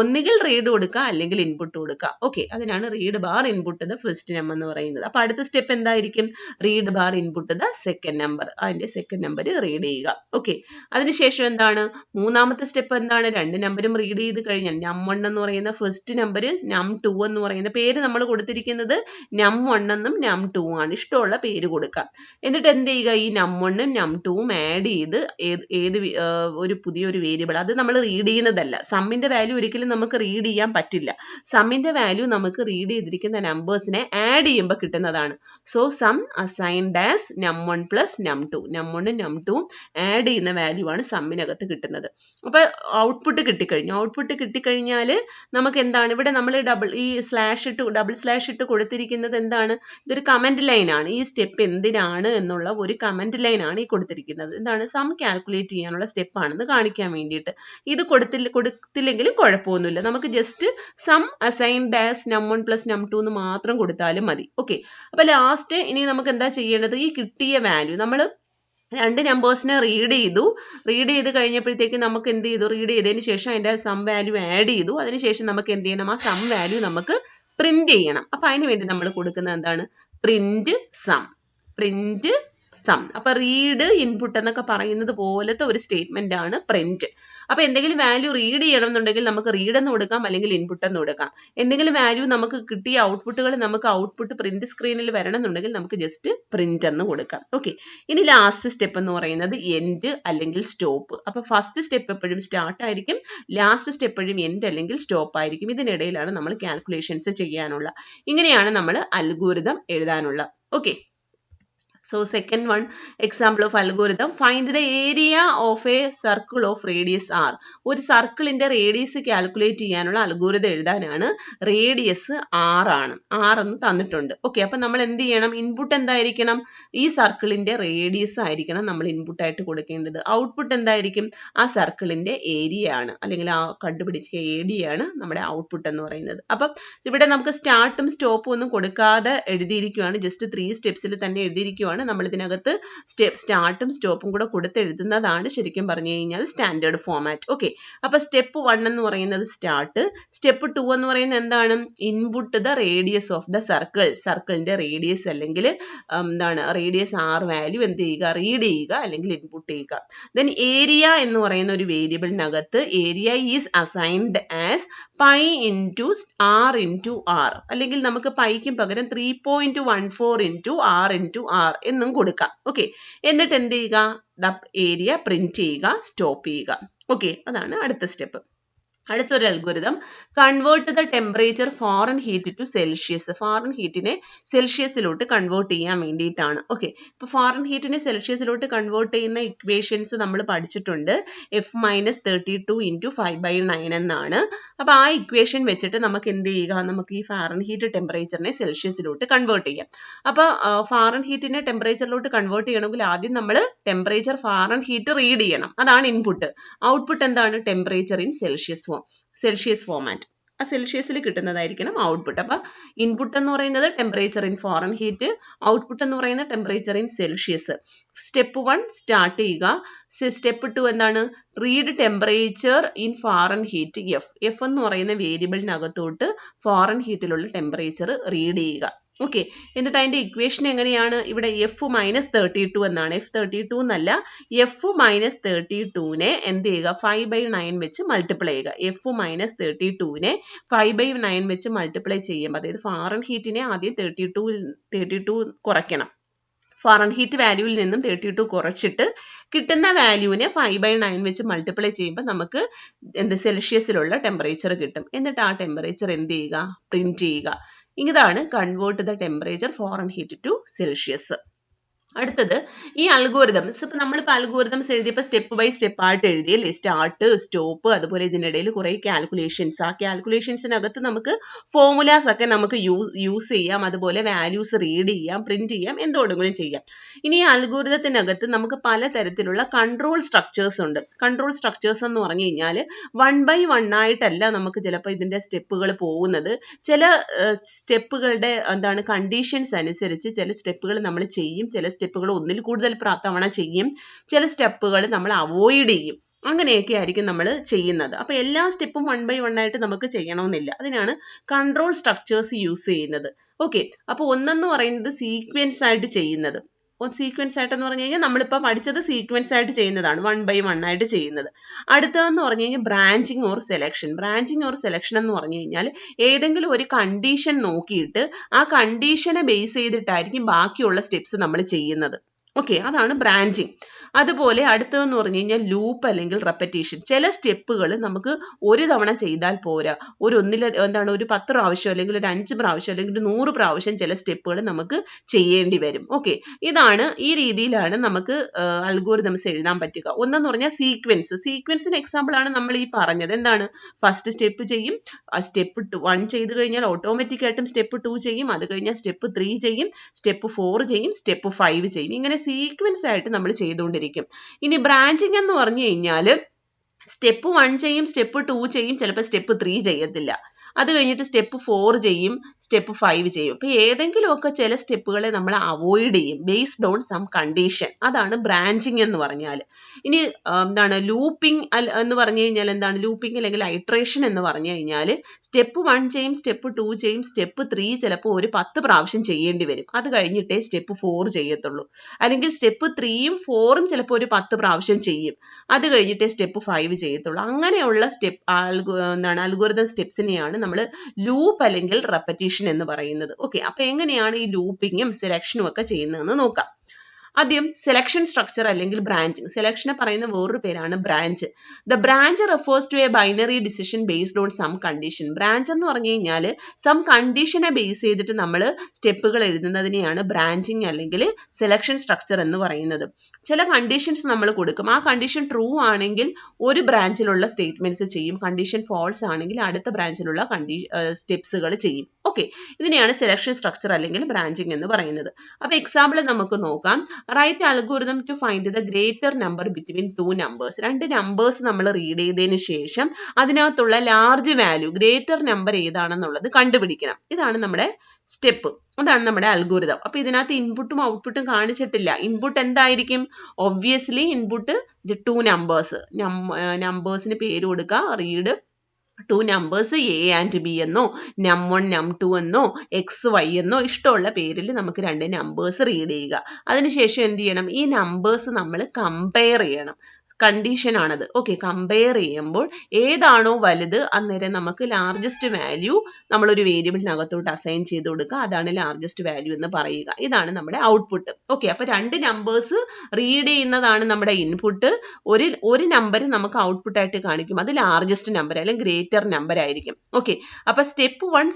ഒന്നുകിൽ റീഡ് കൊടുക്കുക അല്ലെങ്കിൽ ഇൻപുട്ട് കൊടുക്കുക. ഓക്കെ. അതിനാണ് read bar input the first നം എന്ന് പറയുന്നത്. അപ്പോൾ അടുത്ത സ്റ്റെപ്പ് എന്തായിരിക്കും? Read bar input the second number. അതിന്റെ സെക്കൻഡ് നമ്പർ റീഡ് ചെയ്യുക. ഓക്കെ. അതിനുശേഷം എന്താണ്? മൂന്നാമത്തെ സ്റ്റെപ്പ് എന്താണ്? 2 നമ്പറും റീഡ് ചെയ്ത് കഴിഞ്ഞാൽ num1 എന്ന് പറയുന്ന ഫസ്റ്റ് നമ്പർ, num2 എന്ന് പറയുന്ന പേര് നമ്മൾ കൊടുത്തിരിക്കുന്നത് num1 എന്നും num2 ആണ്. ഇഷ്ടമുള്ള പേര് കൊടുക്കാം. എന്നിട്ട് എന്ത് ചെയ്യുക? ഈ num1ഉം num2ഉം ആഡ് ചെയ്ത് ഒരു പുതിയൊരു വേരിയബിൾ, അത് നമ്മൾ റീഡ് ചെയ്യുന്നതല്ല. സമ്മിന്റെ വാല്യൂ ഒരിക്കലും നമുക്ക് റീഡ് ചെയ്യാൻ പറ്റില്ല. സമ്മിന്റെ വാല്യൂ നമുക്ക് റീഡ് ചെയ്തിരിക്കുന്ന നമ്പേഴ്സിനെ ആഡ് ചെയ്യുമ്പോൾ കിട്ടുന്നതാണ്. So sum assigned as num1 plus num2. num1ഉം num2ഉം ആഡ് ചെയ്യുന്ന വാല്യൂ ആണ് സമ്മിനകത്ത് കിട്ടുന്നത്. അപ്പോൾ ഔട്ട്പുട്ട് കിട്ടിക്കഴിഞ്ഞാൽ നമുക്ക് എന്താണ്? ഇവിടെ നമ്മൾ ഡബിൾ സ്ലാഷ് ഇട്ട് കൊടുത്തിരിക്കുന്നത് എന്താണ്? ഇതൊരു കമന്റ് ലൈൻ ആണ്. ഈ സ്റ്റെപ്പ് എന്തിനാണ് എന്നുള്ള ഒരു കമന്റ് ലൈൻ ആണ് ഈ കൊടുത്തിരിക്കുന്നത്. എന്താണ്? സം കാൽക്കുലേറ്റ് ചെയ്യാനുള്ള സ്റ്റെപ്പ് ആണെന്ന് കാണിക്കാൻ വേണ്ടിയിട്ട്. ഇത് കൊടുത്തില്ലെങ്കിലും കുഴപ്പമൊന്നുമില്ല. നമുക്ക് just sum assigned as num1 plus num2 എന്ന് മാത്രം കൊടുത്താലും മതി. ഓക്കെ. അപ്പോൾ ലാസ്റ്റ് ഇനി നമുക്ക് എന്താ ചെയ്യേണ്ടത്? ഈ കിട്ടിയ വാല്യൂ നമ്മൾ 2 നമ്പേഴ്സിനെ റീഡ് ചെയ്ത് കഴിഞ്ഞപ്പോഴത്തേക്ക് നമുക്ക് എന്ത് ചെയ്തു? റീഡ് ചെയ്തതിന് ശേഷം അതിന്റെ സം വാല്യൂ ആഡ് ചെയ്തു. അതിനുശേഷം നമുക്ക് എന്ത് ചെയ്യണം? ആ സം വാല്യൂ നമുക്ക് പ്രിന്റ് ചെയ്യണം. അപ്പൊ അതിന് വേണ്ടി നമ്മൾ കൊടുക്കുന്നത് എന്താണ്? Print sum sum. അപ്പൊ റീഡ് ഇൻപുട്ട് എന്നൊക്കെ പറയുന്നത് പോലത്തെ ഒരു സ്റ്റേറ്റ്മെന്റ് ആണ് പ്രിന്റ്. അപ്പൊ എന്തെങ്കിലും വാല്യൂ റീഡ് ചെയ്യണം എന്നുണ്ടെങ്കിൽ നമുക്ക് റീഡ് എന്ന് കൊടുക്കാം, അല്ലെങ്കിൽ ഇൻപുട്ട് എന്ന് കൊടുക്കാം. എന്തെങ്കിലും വാല്യൂ നമുക്ക് കിട്ടിയ ഔട്ട്പുട്ടുകൾ നമുക്ക് ഔട്ട്പുട്ട് പ്രിന്റ് സ്ക്രീനിൽ വരണം എന്നുണ്ടെങ്കിൽ നമുക്ക് ജസ്റ്റ് പ്രിന്റ് എന്ന് കൊടുക്കാം. ഓക്കെ, ഇനി ലാസ്റ്റ് സ്റ്റെപ്പ് എന്ന് പറയുന്നത് എൻഡ് അല്ലെങ്കിൽ സ്റ്റോപ്പ്. അപ്പൊ ഫസ്റ്റ് സ്റ്റെപ്പ് എപ്പോഴും സ്റ്റാർട്ട് ആയിരിക്കും, ലാസ്റ്റ് സ്റ്റെപ്പ് എപ്പോഴും എൻഡ് അല്ലെങ്കിൽ സ്റ്റോപ്പ് ആയിരിക്കും. ഇതിനിടയിലാണ് നമ്മൾ കാൽക്കുലേഷൻസ് ചെയ്യാനുള്ള. ഇങ്ങനെയാണ് നമ്മൾ അൽഗോരിതം എഴുതാനുള്ള. Okay, so second one, example of algorithm, find the area of a circle of radius r. ഒരു സർക്കിളിന്റെ റേഡിയസ് കാൽക്കുലേറ്റ് ചെയ്യാനുള്ള അൽഗോരിതം എഴുതാനാണ്. റേഡിയസ് r ആണ്, r എന്ന് തന്നിട്ടുണ്ട്. ഓക്കെ, അപ്പൊ നമ്മൾ എന്ത് ചെയ്യണം? ഇൻപുട്ട് എന്തായിരിക്കണം? ഈ സർക്കിളിന്റെ റേഡിയസ് ആയിരിക്കണം നമ്മൾ ഇൻപുട്ട് ആയിട്ട് കൊടുക്കേണ്ടത്. ഔട്ട്പുട്ട് എന്തായിരിക്കും? ആ സർക്കിളിന്റെ ഏരിയ ആണ്, അല്ലെങ്കിൽ ആ കണ്ടുപിടിച്ച ഏരിയ ആണ് നമ്മുടെ ഔട്ട്പുട്ട് എന്ന് പറയുന്നത്. അപ്പം ഇവിടെ നമുക്ക് സ്റ്റാർട്ടും സ്റ്റോപ്പും ഒന്നും കൊടുക്കാതെ എഴുതിയിരിക്കുകയാണ്, ജസ്റ്റ് 3 സ്റ്റെപ്സിൽ തന്നെ എഴുതിയിരിക്കുകയാണ്. നമ്മൾ ഇതിനകത്ത് സ്റ്റാർട്ടും സ്റ്റോപ്പും കൂടെ കൊടുത്ത് എഴുതുന്നതാണ് ശരിക്കും പറഞ്ഞു കഴിഞ്ഞാൽ സ്റ്റാൻഡേർഡ് ഫോമാറ്റ്. ഓക്കെ, അപ്പൊ സ്റ്റെപ്പ് 1 എന്ന് പറയുന്നത് സ്റ്റാർട്ട്, സ്റ്റെപ്പ് 2 എന്ന് പറയുന്നത് എന്താണ്? Input the radius of the circle. സർക്കിളിന്റെ റേഡിയസ് അല്ലെങ്കിൽ എന്താണ് റേഡിയസ് ആർ വാല്യൂ എന്ത് ചെയ്യുക? റീഡ് ചെയ്യുക അല്ലെങ്കിൽ ഇൻപുട്ട് ചെയ്യുക. ദെൻ ഏരിയ എന്ന് പറയുന്ന ഒരു വേരിയബിളിനകത്ത് area is assigned as pi into r into r, അല്ലെങ്കിൽ നമുക്ക് പൈക്കും പകരം 3.14 ഇൻറ്റു ആർ ഇൻറ്റു ആർ എന്നും കൊടുക്കാം. ഓക്കെ, എന്നിട്ട് എന്ത് ചെയ്യുക? ഏരിയ പ്രിന്റ് ചെയ്യുക, സ്റ്റോപ്പ് ചെയ്യുക. ഓക്കെ, അതാണ് അടുത്ത സ്റ്റെപ്പ്. അടുത്തൊരു algorithm, convert the temperature Fahrenheit to Celsius. ഫോറിൻ ഹീറ്റിനെ സെൽഷ്യസിലോട്ട് കൺവേർട്ട് ചെയ്യാൻ വേണ്ടിയിട്ടാണ്. ഓക്കെ, ഇപ്പൊ ഫോറിൻ ഹീറ്റിനെ സെൽഷ്യസിലോട്ട് കൺവേർട്ട് ചെയ്യുന്ന ഇക്വേഷൻസ് നമ്മൾ പഠിച്ചിട്ടുണ്ട്. F-32 ഇൻറ്റു 5/9 എന്നാണ്. അപ്പൊ ആ ഇക്വേഷൻ വെച്ചിട്ട് നമുക്ക് എന്ത് ചെയ്യുക? നമുക്ക് ഈ ഫോറിൻ ഹീറ്റ് ടെമ്പറേച്ചറിനെ സെൽഷ്യസിലോട്ട് കൺവേർട്ട് ചെയ്യാം. അപ്പൊ ഫോറിൻ ഹീറ്റിനെ ടെമ്പറേച്ചറിലോട്ട് കൺവേർട്ട് ചെയ്യണമെങ്കിൽ ആദ്യം നമ്മൾ ടെമ്പറേച്ചർ ഫോറിൻ ഹീറ്റ് റീഡ് ചെയ്യണം, അതാണ് ഇൻപുട്ട്. ഔട്ട്പുട്ട് എന്താണ്? Temperature in Celsius format. ആ സെൽഷ്യസിൽ കിട്ടുന്നതായിരിക്കണം ഔട്ട്പുട്ട്. അപ്പൊ ഇൻപുട്ട് എന്ന് പറയുന്നത് temperature in foreign heat, output എന്ന് പറയുന്നത് temperature in Celsius. Step 1 start ചെയ്യുക. സ്റ്റെപ്പ് 2 എന്താണ്? Read temperature in foreign heat F എന്ന് പറയുന്ന വേരിയബിളിനകത്തോട്ട് ഫോറിൻ ഹീറ്റിലുള്ള ടെമ്പറേച്ചർ റീഡ് ചെയ്യുക. ഓക്കെ, എന്നിട്ട് അതിന്റെ ഇക്വേഷൻ എങ്ങനെയാണ്? ഇവിടെ F-32 എന്നാണ്, F-32 എന്നല്ല, F-32നെ എന്ത് ചെയ്യുക? 5/9 വെച്ച് മൾട്ടിപ്ലൈ ചെയ്യുക. F-32നെ 5/9 വെച്ച് മൾട്ടിപ്ലൈ ചെയ്യുമ്പോൾ, അതായത് ഫോറിൻ ഹീറ്റിനെ ആദ്യം 32 കുറയ്ക്കണം. ഫോറിൻ ഹീറ്റ് വാല്യൂവിൽ നിന്നും 32 കുറച്ചിട്ട് കിട്ടുന്ന വാല്യൂവിനെ 5/9 വെച്ച് മൾട്ടിപ്ലൈ ചെയ്യുമ്പോൾ നമുക്ക് സെൽഷ്യസിലുള്ള ടെമ്പറേച്ചർ കിട്ടും. എന്നിട്ട് ആ ടെമ്പറേച്ചർ എന്ത് ചെയ്യുക? പ്രിന്റ് ചെയ്യുക. ഇതാണ് convert the temperature Fahrenheit to Celsius. അടുത്തത് ഈ അൽഗോരിതംസ്. ഇപ്പൊ നമ്മളിപ്പോൾ അൽഗോരിതംസ് എഴുതിയപ്പോൾ സ്റ്റെപ്പ് ബൈ സ്റ്റെപ്പ് ആയിട്ട് എഴുതിയല്ലേ? സ്റ്റാർട്ട്, സ്റ്റോപ്പ്, അതുപോലെ ഇതിനിടയിൽ കുറെ കാൽക്കുലേഷൻസ്. ആ കാൽക്കുലേഷൻസിനകത്ത് നമുക്ക് ഫോർമുലാസ് ഒക്കെ നമുക്ക് യൂസ് ചെയ്യാം, അതുപോലെ വാല്യൂസ് റീഡ് ചെയ്യാം, പ്രിന്റ് ചെയ്യാം, എന്തുകൊണ്ടെങ്കിലും ചെയ്യാം. ഇനി ഈ അൽഗോരിതത്തിനകത്ത് നമുക്ക് പലതരത്തിലുള്ള കൺട്രോൾ സ്ട്രക്ചേഴ്സ് ഉണ്ട്. കൺട്രോൾ സ്ട്രക്ചേഴ്സ് എന്ന് പറഞ്ഞു കഴിഞ്ഞാൽ 1 by 1 ആയിട്ടല്ല നമുക്ക് ചിലപ്പോൾ ഇതിന്റെ സ്റ്റെപ്പുകൾ പോകുന്നത്. ചില സ്റ്റെപ്പുകളുടെ എന്താണ് കണ്ടീഷൻസ് അനുസരിച്ച് ചില സ്റ്റെപ്പുകൾ നമ്മൾ ചെയ്യും, ചില സ്റ്റെപ്പുകൾ ഒന്നിൽ കൂടുതൽ തവണ ചെയ്യും, ചില സ്റ്റെപ്പുകൾ നമ്മൾ അവോയ്ഡ് ചെയ്യും. അങ്ങനെയൊക്കെ ആയിരിക്കും നമ്മൾ ചെയ്യുന്നത്. അപ്പൊ എല്ലാ സ്റ്റെപ്പും 1 by 1 ആയിട്ട് നമുക്ക് ചെയ്യണമെന്നില്ല. അതിനാണ് കൺട്രോൾ സ്ട്രക്ചേഴ്സ് യൂസ് ചെയ്യുന്നത്. ഓക്കെ, അപ്പൊ ഒന്നെന്ന് പറയുന്നത് സീക്വൻസ് ആയിട്ട് ചെയ്യുന്നത്. സീക്വൻസ് ആയിട്ടെന്ന് പറഞ്ഞു കഴിഞ്ഞാൽ നമ്മളിപ്പോൾ പഠിച്ചത് സീക്വൻസ് ആയിട്ട് ചെയ്യുന്നതാണ്, 1 by 1 ആയിട്ട് ചെയ്യുന്നത്. അടുത്തതെന്ന് പറഞ്ഞു കഴിഞ്ഞാൽ branching or selection. Branching or selection എന്ന് പറഞ്ഞു കഴിഞ്ഞാൽ ഏതെങ്കിലും ഒരു കണ്ടീഷൻ നോക്കിയിട്ട് ആ കണ്ടീഷനെ ബേസ് ചെയ്തിട്ടായിരിക്കും ബാക്കിയുള്ള സ്റ്റെപ്സ് നമ്മൾ ചെയ്യുന്നത്. ഓക്കെ, അതാണ് ബ്രാഞ്ചിങ്. അതുപോലെ അടുത്തതെന്ന് പറഞ്ഞു കഴിഞ്ഞാൽ ലൂപ്പ് അല്ലെങ്കിൽ റെപ്പറ്റീഷൻ. ചില സ്റ്റെപ്പുകൾ നമുക്ക് ഒരു തവണ ചെയ്താൽ പോരാ, ഒരു 10 പ്രാവശ്യം അല്ലെങ്കിൽ ഒരു 5 പ്രാവശ്യം അല്ലെങ്കിൽ ഒരു 100 പ്രാവശ്യം ചില സ്റ്റെപ്പുകൾ നമുക്ക് ചെയ്യേണ്ടി വരും. ഓക്കെ, ഇതാണ് ഈ രീതിയിലാണ് നമുക്ക് അൽഗോരിതംസ് എഴുതാൻ പറ്റുക. ഒന്നെന്ന് പറഞ്ഞാൽ സീക്വൻസിന് എക്സാമ്പിൾ ആണ് നമ്മൾ ഈ പറഞ്ഞത്. എന്താണ്? ഫസ്റ്റ് സ്റ്റെപ്പ് ചെയ്യും, സ്റ്റെപ്പ് 1 ചെയ്ത് കഴിഞ്ഞാൽ ഓട്ടോമാറ്റിക് ആയിട്ടും സ്റ്റെപ്പ് 2 ചെയ്യും, അത് കഴിഞ്ഞാൽ സ്റ്റെപ്പ് 3 ചെയ്യും, സ്റ്റെപ്പ് 4 ചെയ്യും, സ്റ്റെപ്പ് 5 ചെയ്യും. ഇങ്ങനെ സീക്വൻസ് ആയിട്ട് നമ്മൾ ചെയ്തുകൊണ്ടിരിക്കും. ഇനി ബ്രാഞ്ചിങ് എന്ന് പറഞ്ഞു കഴിഞ്ഞാൽ സ്റ്റെപ്പ് 1 ചെയ്യും, സ്റ്റെപ്പ് 2 ചെയ്യും, ചിലപ്പോൾ സ്റ്റെപ്പ് 3 ചെയ്യത്തില്ല. അത് കഴിഞ്ഞിട്ട് സ്റ്റെപ്പ് 4 ചെയ്യും, സ്റ്റെപ്പ് 5 ചെയ്യും. അപ്പോൾ ഏതെങ്കിലുമൊക്കെ ചില സ്റ്റെപ്പുകളെ നമ്മൾ അവോയ്ഡ് ചെയ്യും ബേസ്ഡ് ഓൺ സം കണ്ടീഷൻ. അതാണ് ബ്രാഞ്ചിങ് എന്ന് പറഞ്ഞാൽ. ഇനി എന്താണ് ലൂപ്പിംഗ് എന്ന് പറഞ്ഞു കഴിഞ്ഞാൽ എന്താണ് ലൂപ്പിംഗ് അല്ലെങ്കിൽ ഐട്രേഷൻ എന്ന് പറഞ്ഞു കഴിഞ്ഞാൽ സ്റ്റെപ്പ് 1 ചെയ്യും, സ്റ്റെപ്പ് 2 ചെയ്യും, സ്റ്റെപ്പ് 3 ചിലപ്പോൾ ഒരു 10 പ്രാവശ്യം ചെയ്യേണ്ടി വരും. അത് കഴിഞ്ഞിട്ടേ സ്റ്റെപ്പ് 4 ചെയ്യത്തുള്ളൂ. അല്ലെങ്കിൽ സ്റ്റെപ്പ് 3യും 4ഉം ചിലപ്പോൾ ഒരു 10 പ്രാവശ്യം ചെയ്യും. അത് കഴിഞ്ഞിട്ടേ സ്റ്റെപ്പ് 5 ചെയ്യത്തുള്ളൂ. അങ്ങനെയുള്ള സ്റ്റെപ്പ് അൽഗോരിതം സ്റ്റെപ്സിനെയാണ് നമ്മൾ ലൂപ്പ് അല്ലെങ്കിൽ റെപ്പറ്റീഷൻ എന്ന് പറയുന്നത്. ഓക്കെ, അപ്പൊ എങ്ങനെയാണ് ഈ ലൂപ്പിങ്ങും സെലക്ഷനും ഒക്കെ ചെയ്യുന്നതെന്ന് നോക്കാം. ആദ്യം സെലക്ഷൻ സ്ട്രക്ചർ അല്ലെങ്കിൽ ബ്രാഞ്ചിങ്. സെലക്ഷനെ പറയുന്ന വേറൊരു പേരാണ് branch. The branch refers to a binary decision based on some condition. Branch എന്ന് പറഞ്ഞു കഴിഞ്ഞാൽ സം കണ്ടീഷനെ ബേസ് ചെയ്തിട്ട് നമ്മൾ സ്റ്റെപ്പുകൾ എഴുതുന്നതിനെയാണ് ബ്രാഞ്ചിങ് അല്ലെങ്കിൽ സെലക്ഷൻ സ്ട്രക്ചർ എന്ന് പറയുന്നത്. ചില കണ്ടീഷൻസ് നമ്മൾ കൊടുക്കും. ആ കണ്ടീഷൻ ട്രൂ ആണെങ്കിൽ ഒരു ബ്രാഞ്ചിലുള്ള സ്റ്റേറ്റ്മെന്റ്സ് ചെയ്യും, കണ്ടീഷൻ ഫോൾസ് ആണെങ്കിൽ അടുത്ത ബ്രാഞ്ചിലുള്ള സ്റ്റെപ്സുകൾ ചെയ്യും. ഓക്കെ, ഇതിനെയാണ് സെലക്ഷൻ സ്ട്രക്ചർ അല്ലെങ്കിൽ ബ്രാഞ്ചിങ് എന്ന് പറയുന്നത്. അപ്പൊ എക്സാമ്പിൾ നമുക്ക് നോക്കാം. Write algorithm to find the greater number between 2 numbers. 2 numbers നമ്മൾ റീഡ് ചെയ്തതിന് ശേഷം അതിനകത്തുള്ള ലാർജ് വാല്യൂ ഗ്രേറ്റർ നമ്പർ ഏതാണെന്നുള്ളത് കണ്ടുപിടിക്കണം. ഇതാണ് നമ്മുടെ സ്റ്റെപ്പ്, അതാണ് നമ്മുടെ അൽഗോരിതം. അപ്പൊ ഇതിനകത്ത് ഇൻപുട്ടും ഔട്ട്പുട്ടും കാണിച്ചിട്ടില്ല. ഇൻപുട്ട് എന്തായിരിക്കും? Obviously input 2 numbers. നമ്പേഴ്സിന് പേര് കൊടുക്കുക, read 2 numbers A and B എന്നോ num1 num2 എന്നോ xy എന്നോ ഇഷ്ടമുള്ള പേരിൽ നമുക്ക് 2 നമ്പേഴ്സ് റീഡ് ചെയ്യുക. അതിനുശേഷം എന്ത് ചെയ്യണം? ഈ നമ്പേഴ്സ് നമ്മൾ കമ്പയർ ചെയ്യണം. കണ്ടീഷൻ ആണത്. ഓക്കെ, കമ്പയർ ചെയ്യുമ്പോൾ ഏതാണോ വലുത് അന്നേരം നമുക്ക് ലാർജസ്റ്റ് വാല്യൂ നമ്മളൊരു വേരിയബിളിനകത്തോട്ട് അസൈൻ ചെയ്ത് കൊടുക്കുക. അതാണ് ലാർജസ്റ്റ് വാല്യൂ എന്ന് പറയുക. ഇതാണ് നമ്മുടെ ഔട്ട്പുട്ട്. ഓക്കെ, അപ്പൊ 2 നമ്പേഴ്സ് റീഡ് ചെയ്യുന്നതാണ് നമ്മുടെ ഇൻപുട്ട്. ഒരു നമ്പർ നമുക്ക് ഔട്ട്പുട്ട് ആയിട്ട് കാണിക്കും. അത് ലാർജസ്റ്റ് നമ്പർ അല്ലെങ്കിൽ ഗ്രേറ്റർ നമ്പർ ആയിരിക്കും. ഓക്കെ, അപ്പൊ സ്റ്റെപ്പ് 1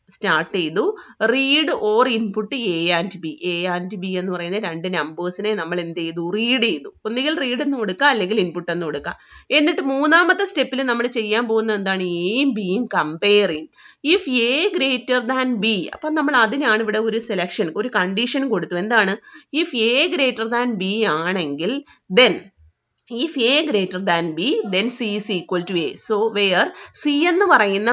സ്റ്റാർട്ട് ചെയ്തു. Read or input A and B. A and B എന്ന് പറയുന്ന 2 നമ്പേഴ്സിനെ നമ്മൾ എന്ത് ചെയ്തു? റീഡ് ചെയ്തു. ഒന്നുകിൽ റീഡ് എന്ന് കൊടുക്കുക അല്ലെങ്കിൽ ഇൻപുട്ട് എന്ന് കൊടുക്കുക. എന്നിട്ട് മൂന്നാമത്തെ സ്റ്റെപ്പിൽ നമ്മൾ ചെയ്യാൻ പോകുന്നത് എന്താണ്? എയും ബിയും കമ്പയർ ചെയ്യും. If A greater than B, അപ്പം നമ്മൾ അതിനാണ് ഇവിടെ ഒരു സെലക്ഷൻ, ഒരു കണ്ടീഷൻ കൊടുത്തു. എന്താണ്? If A greater than B ആണെങ്കിൽ then if a greater than b then c is equal to a. so where c എന്ന് പറയുന്ന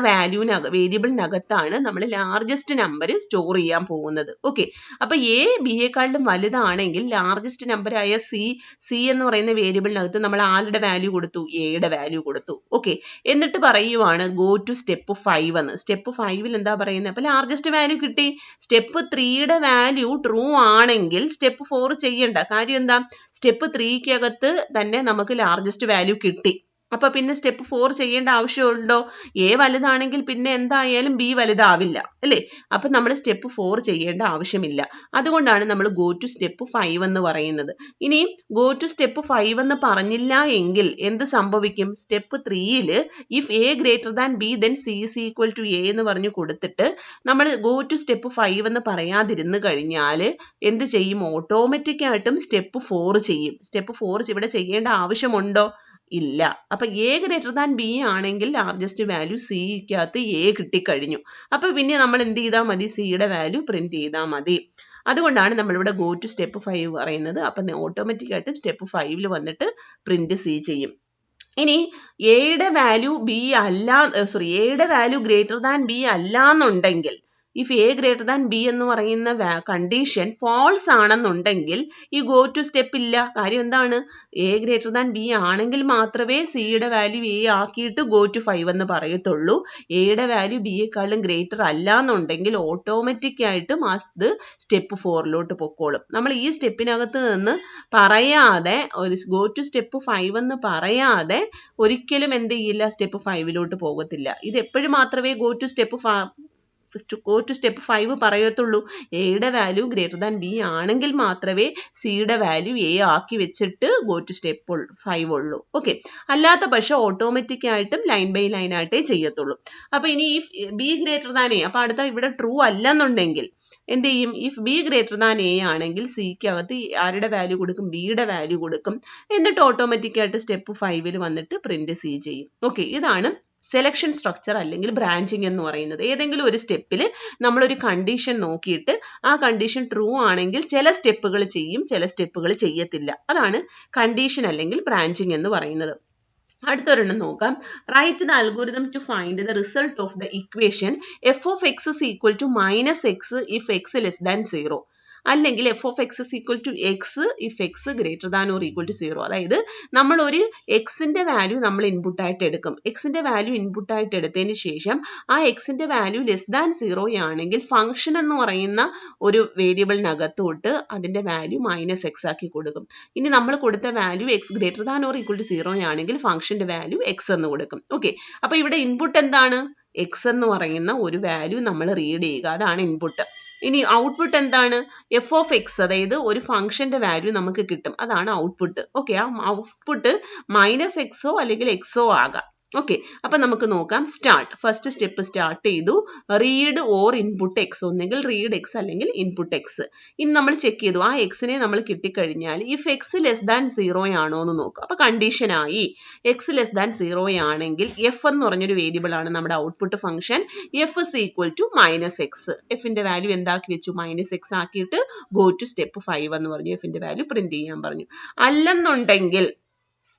വേരിയബിളിനകത്താണ് നമ്മൾ ലാർജസ്റ്റ് നമ്പർ സ്റ്റോർ ചെയ്യാൻ പോകുന്നത്. ഓക്കെ, അപ്പൊ a ബിയേക്കാളും വലുതാണെങ്കിൽ ലാർജസ്റ്റ് നമ്പർ ആയ c എന്ന് പറയുന്ന വേരിയബിളിനകത്ത് നമ്മൾ ആരുടെ വാല്യൂ കൊടുത്തു? എയുടെ വാല്യൂ കൊടുത്തു. ഓക്കെ, എന്നിട്ട് പറയുവാണ് ഗോ ടു സ്റ്റെപ്പ് 5 എന്ന്. സ്റ്റെപ്പ് 5ൽ എന്താ പറയുന്നത്? അപ്പൊ ലാർജസ്റ്റ് വാല്യൂ കിട്ടി. സ്റ്റെപ്പ് 3യുടെ വാല്യൂ ട്രൂ ആണെങ്കിൽ സ്റ്റെപ്പ് 4 ചെയ്യണ്ട. കാര്യം എന്താ? സ്റ്റെപ്പ് 3ക്കകത്ത് തന്നെ നമുക്ക് ലാർജസ്റ്റ് വാല്യൂ കിട്ടി. അപ്പൊ പിന്നെ സ്റ്റെപ്പ് 4 ചെയ്യേണ്ട ആവശ്യമുണ്ടോ? എ വലുതാണെങ്കിൽ പിന്നെ എന്തായാലും ബി വലുതാവില്ല അല്ലേ? അപ്പൊ നമ്മൾ സ്റ്റെപ്പ് 4 ചെയ്യേണ്ട ആവശ്യമില്ല. അതുകൊണ്ടാണ് നമ്മൾ ഗോ ടു സ്റ്റെപ്പ് 5 എന്ന് പറയുന്നത്. ഇനി ഗോ ടു സ്റ്റെപ്പ് 5 എന്ന് പറഞ്ഞില്ല എങ്കിൽ എന്ത് സംഭവിക്കും? സ്റ്റെപ്പ് 3യിൽ if A greater than B then C is equal to A എന്ന് പറഞ്ഞു കൊടുത്തിട്ട് നമ്മൾ ഗോ ടു സ്റ്റെപ്പ് 5 എന്ന് പറയാതിരുന്നു കഴിഞ്ഞാൽ എന്ത് ചെയ്യും? ഓട്ടോമാറ്റിക് ആയിട്ടും സ്റ്റെപ്പ് 4 ചെയ്യും. സ്റ്റെപ്പ് 4 ഇവിടെ ചെയ്യേണ്ട ആവശ്യമുണ്ടോ? ഇല്ല. അപ്പൊ എ ഗ്രേറ്റർ ദാൻ ബി ആണെങ്കിൽ ലാർജസ്റ്റ് വാല്യൂ സിക്കകത്ത് എ കിട്ടിക്കഴിഞ്ഞു. അപ്പൊ പിന്നെ നമ്മൾ എന്ത് ചെയ്താൽ മതി? സിയുടെ വാല്യൂ പ്രിന്റ് ചെയ്താൽ മതി. അതുകൊണ്ടാണ് നമ്മളിവിടെ ഗോ ടു സ്റ്റെപ്പ് 5 പറയുന്നത്. അപ്പൊ ഓട്ടോമാറ്റിക് ആയിട്ടും സ്റ്റെപ്പ് 5ൽ വന്നിട്ട് പ്രിന്റ് സി ചെയ്യും. ഇനി എയുടെ വാല്യൂ എയുടെ വാല്യൂ ഗ്രേറ്റർ ദാൻ ബി അല്ല എന്നുണ്ടെങ്കിൽ, if A greater than B എന്ന് പറയുന്ന കണ്ടീഷൻ ഫോൾസ് ആണെന്നുണ്ടെങ്കിൽ ഈ ഗോ ടു സ്റ്റെപ്പ് ഇല്ല. കാര്യം എന്താണ്? എ ഗ്രേറ്റർ ദാൻ ബി ആണെങ്കിൽ മാത്രമേ സിയുടെ വാല്യൂ എ ആക്കിയിട്ട് ഗോ ടു 5 എന്ന് പറയത്തുള്ളൂ. എയുടെ വാല്യൂ ബിയെക്കാളും ഗ്രേറ്റർ അല്ല എന്നുണ്ടെങ്കിൽ ഓട്ടോമാറ്റിക് ആയിട്ടും അത് സ്റ്റെപ്പ് 4ലോട്ട് പൊക്കോളും. നമ്മൾ ഈ സ്റ്റെപ്പിനകത്ത് നിന്ന് പറയാതെ ഗോ ടു സ്റ്റെപ്പ് 5 എന്ന് പറയാതെ ഒരിക്കലും എന്ത് ചെയ്യില്ല? സ്റ്റെപ്പ് 5ലോട്ട് പോകത്തില്ല. ഇത് എപ്പോഴും മാത്രമേ ഗോ ടു സ്റ്റെപ്പ് 5 പറയത്തുള്ളൂ. എയുടെ വാല്യൂ ഗ്രേറ്റർ ദാൻ ബി ആണെങ്കിൽ മാത്രമേ സിയുടെ വാല്യൂ എ ആക്കി വെച്ചിട്ട് ഗോ ടു സ്റ്റെപ്പ് 5 ഉള്ളൂ. ഓക്കെ, അല്ലാത്ത പക്ഷെ ഓട്ടോമാറ്റിക് ആയിട്ടും ലൈൻ ബൈ ലൈൻ ആയിട്ടേ ചെയ്യത്തുള്ളൂ. അപ്പൊ ഇനി if be greater than A, അപ്പൊ അടുത്ത ഇവിടെ ട്രൂ അല്ലെന്നുണ്ടെങ്കിൽ എന്ത് ചെയ്യും? If be greater than A ആണെങ്കിൽ സിക്കകത്ത് ആരുടെ വാല്യൂ കൊടുക്കും? ബിയുടെ വാല്യൂ കൊടുക്കും. എന്നിട്ട് ഓട്ടോമാറ്റിക് ആയിട്ട് സ്റ്റെപ്പ് 5ൽ വന്നിട്ട് പ്രിന്റ് സി ചെയ്യും. ഓക്കെ, ഇതാണ് സെലക്ഷൻ സ്ട്രക്ചർ അല്ലെങ്കിൽ ബ്രാഞ്ചിങ് എന്ന് പറയുന്നത്. ഏതെങ്കിലും ഒരു സ്റ്റെപ്പിൽ നമ്മളൊരു കണ്ടീഷൻ നോക്കിയിട്ട് ആ കണ്ടീഷൻ ട്രൂ ആണെങ്കിൽ ചില സ്റ്റെപ്പുകൾ ചെയ്യും, ചില സ്റ്റെപ്പുകൾ ചെയ്യത്തില്ല. അതാണ് കണ്ടീഷൻ അല്ലെങ്കിൽ ബ്രാഞ്ചിങ് എന്ന് പറയുന്നത്. അടുത്തൊരെണ്ണം നോക്കാം. Write the algorithm to find the result of the equation F of X is equal to minus X if X less than 0 അല്ലെങ്കിൽ F of X is equal to X if X greater than or equal to 0. അതായത് നമ്മൾ ഒരു എക്സിന്റെ value നമ്മൾ ഇൻപുട്ടായിട്ട് എടുക്കും. എക്സിന്റെ value ഇൻപുട്ടായിട്ട് എടുത്തതിന് ശേഷം ആ എക്സിന്റെ വാല്യൂ ലെസ് ദാൻ 0 ആണെങ്കിൽ ഫംഗ്ഷൻ എന്ന് പറയുന്ന ഒരു വേരിയബിളിനകത്തോട്ട് അതിന്റെ വാല്യൂ മൈനസ് എക്സ് ആക്കി കൊടുക്കും. ഇനി നമ്മൾ കൊടുത്ത value X greater than or equal to 0 ആണെങ്കിൽ ഫംഗ്ഷന്റെ വാല്യൂ എക്സ് എന്ന് കൊടുക്കും. ഓക്കെ, അപ്പൊ ഇവിടെ ഇൻപുട്ട് എന്താണ്? എക്സ് എന്ന് പറയുന്ന ഒരു വാല്യൂ നമ്മൾ റീഡ് ചെയ്യുക, അതാണ് ഇൻപുട്ട്. ഇനി ഔട്ട്പുട്ട് എന്താണ്? എഫ് ഓഫ് എക്സ്, അതായത് ഒരു ഫംഗ്ഷന്റെ വാല്യൂ നമുക്ക് കിട്ടും, അതാണ് ഔട്ട്പുട്ട്. ഓക്കെ, ആ ഔട്ട്പുട്ട് മൈനസ് എക്സോ അല്ലെങ്കിൽ എക്സോ ആകാം. ഓക്കെ, അപ്പൊ നമുക്ക് നോക്കാം. സ്റ്റാർട്ട്, ഫസ്റ്റ് സ്റ്റെപ്പ് സ്റ്റാർട്ട് ചെയ്തു. റീഡ് ഓർ ഇൻപുട്ട് എക്സ്, ഒന്നെങ്കിൽ റീഡ് എക്സ് അല്ലെങ്കിൽ ഇൻപുട്ട് എക്സ്. ഇനി നമ്മൾ ചെക്ക് ചെയ്തു, ആ എക്സിനെ നമ്മൾ കിട്ടിക്കഴിഞ്ഞാൽ ഇഫ് എക്സ് ലെസ് ദാൻ 0 ആണോ എന്ന് നോക്കുക. അപ്പൊ കണ്ടീഷൻ ആയി, എക്സ് ലെസ് ദാൻ 0 ആണെങ്കിൽ എഫ് എന്ന് പറഞ്ഞൊരു വേരിയബിൾ ആണ് നമ്മുടെ output function. F is equal to minus X. എഫിന്റെ വാല്യൂ എന്താക്കി വെച്ചു? മൈനസ് എക്സ് ആക്കിയിട്ട് ഗോ ടു സ്റ്റെപ്പ് 5 എന്ന് പറഞ്ഞു, എഫിന്റെ വാല്യൂ പ്രിന്റ് ചെയ്യാൻ പറഞ്ഞു. അല്ലെന്നുണ്ടെങ്കിൽ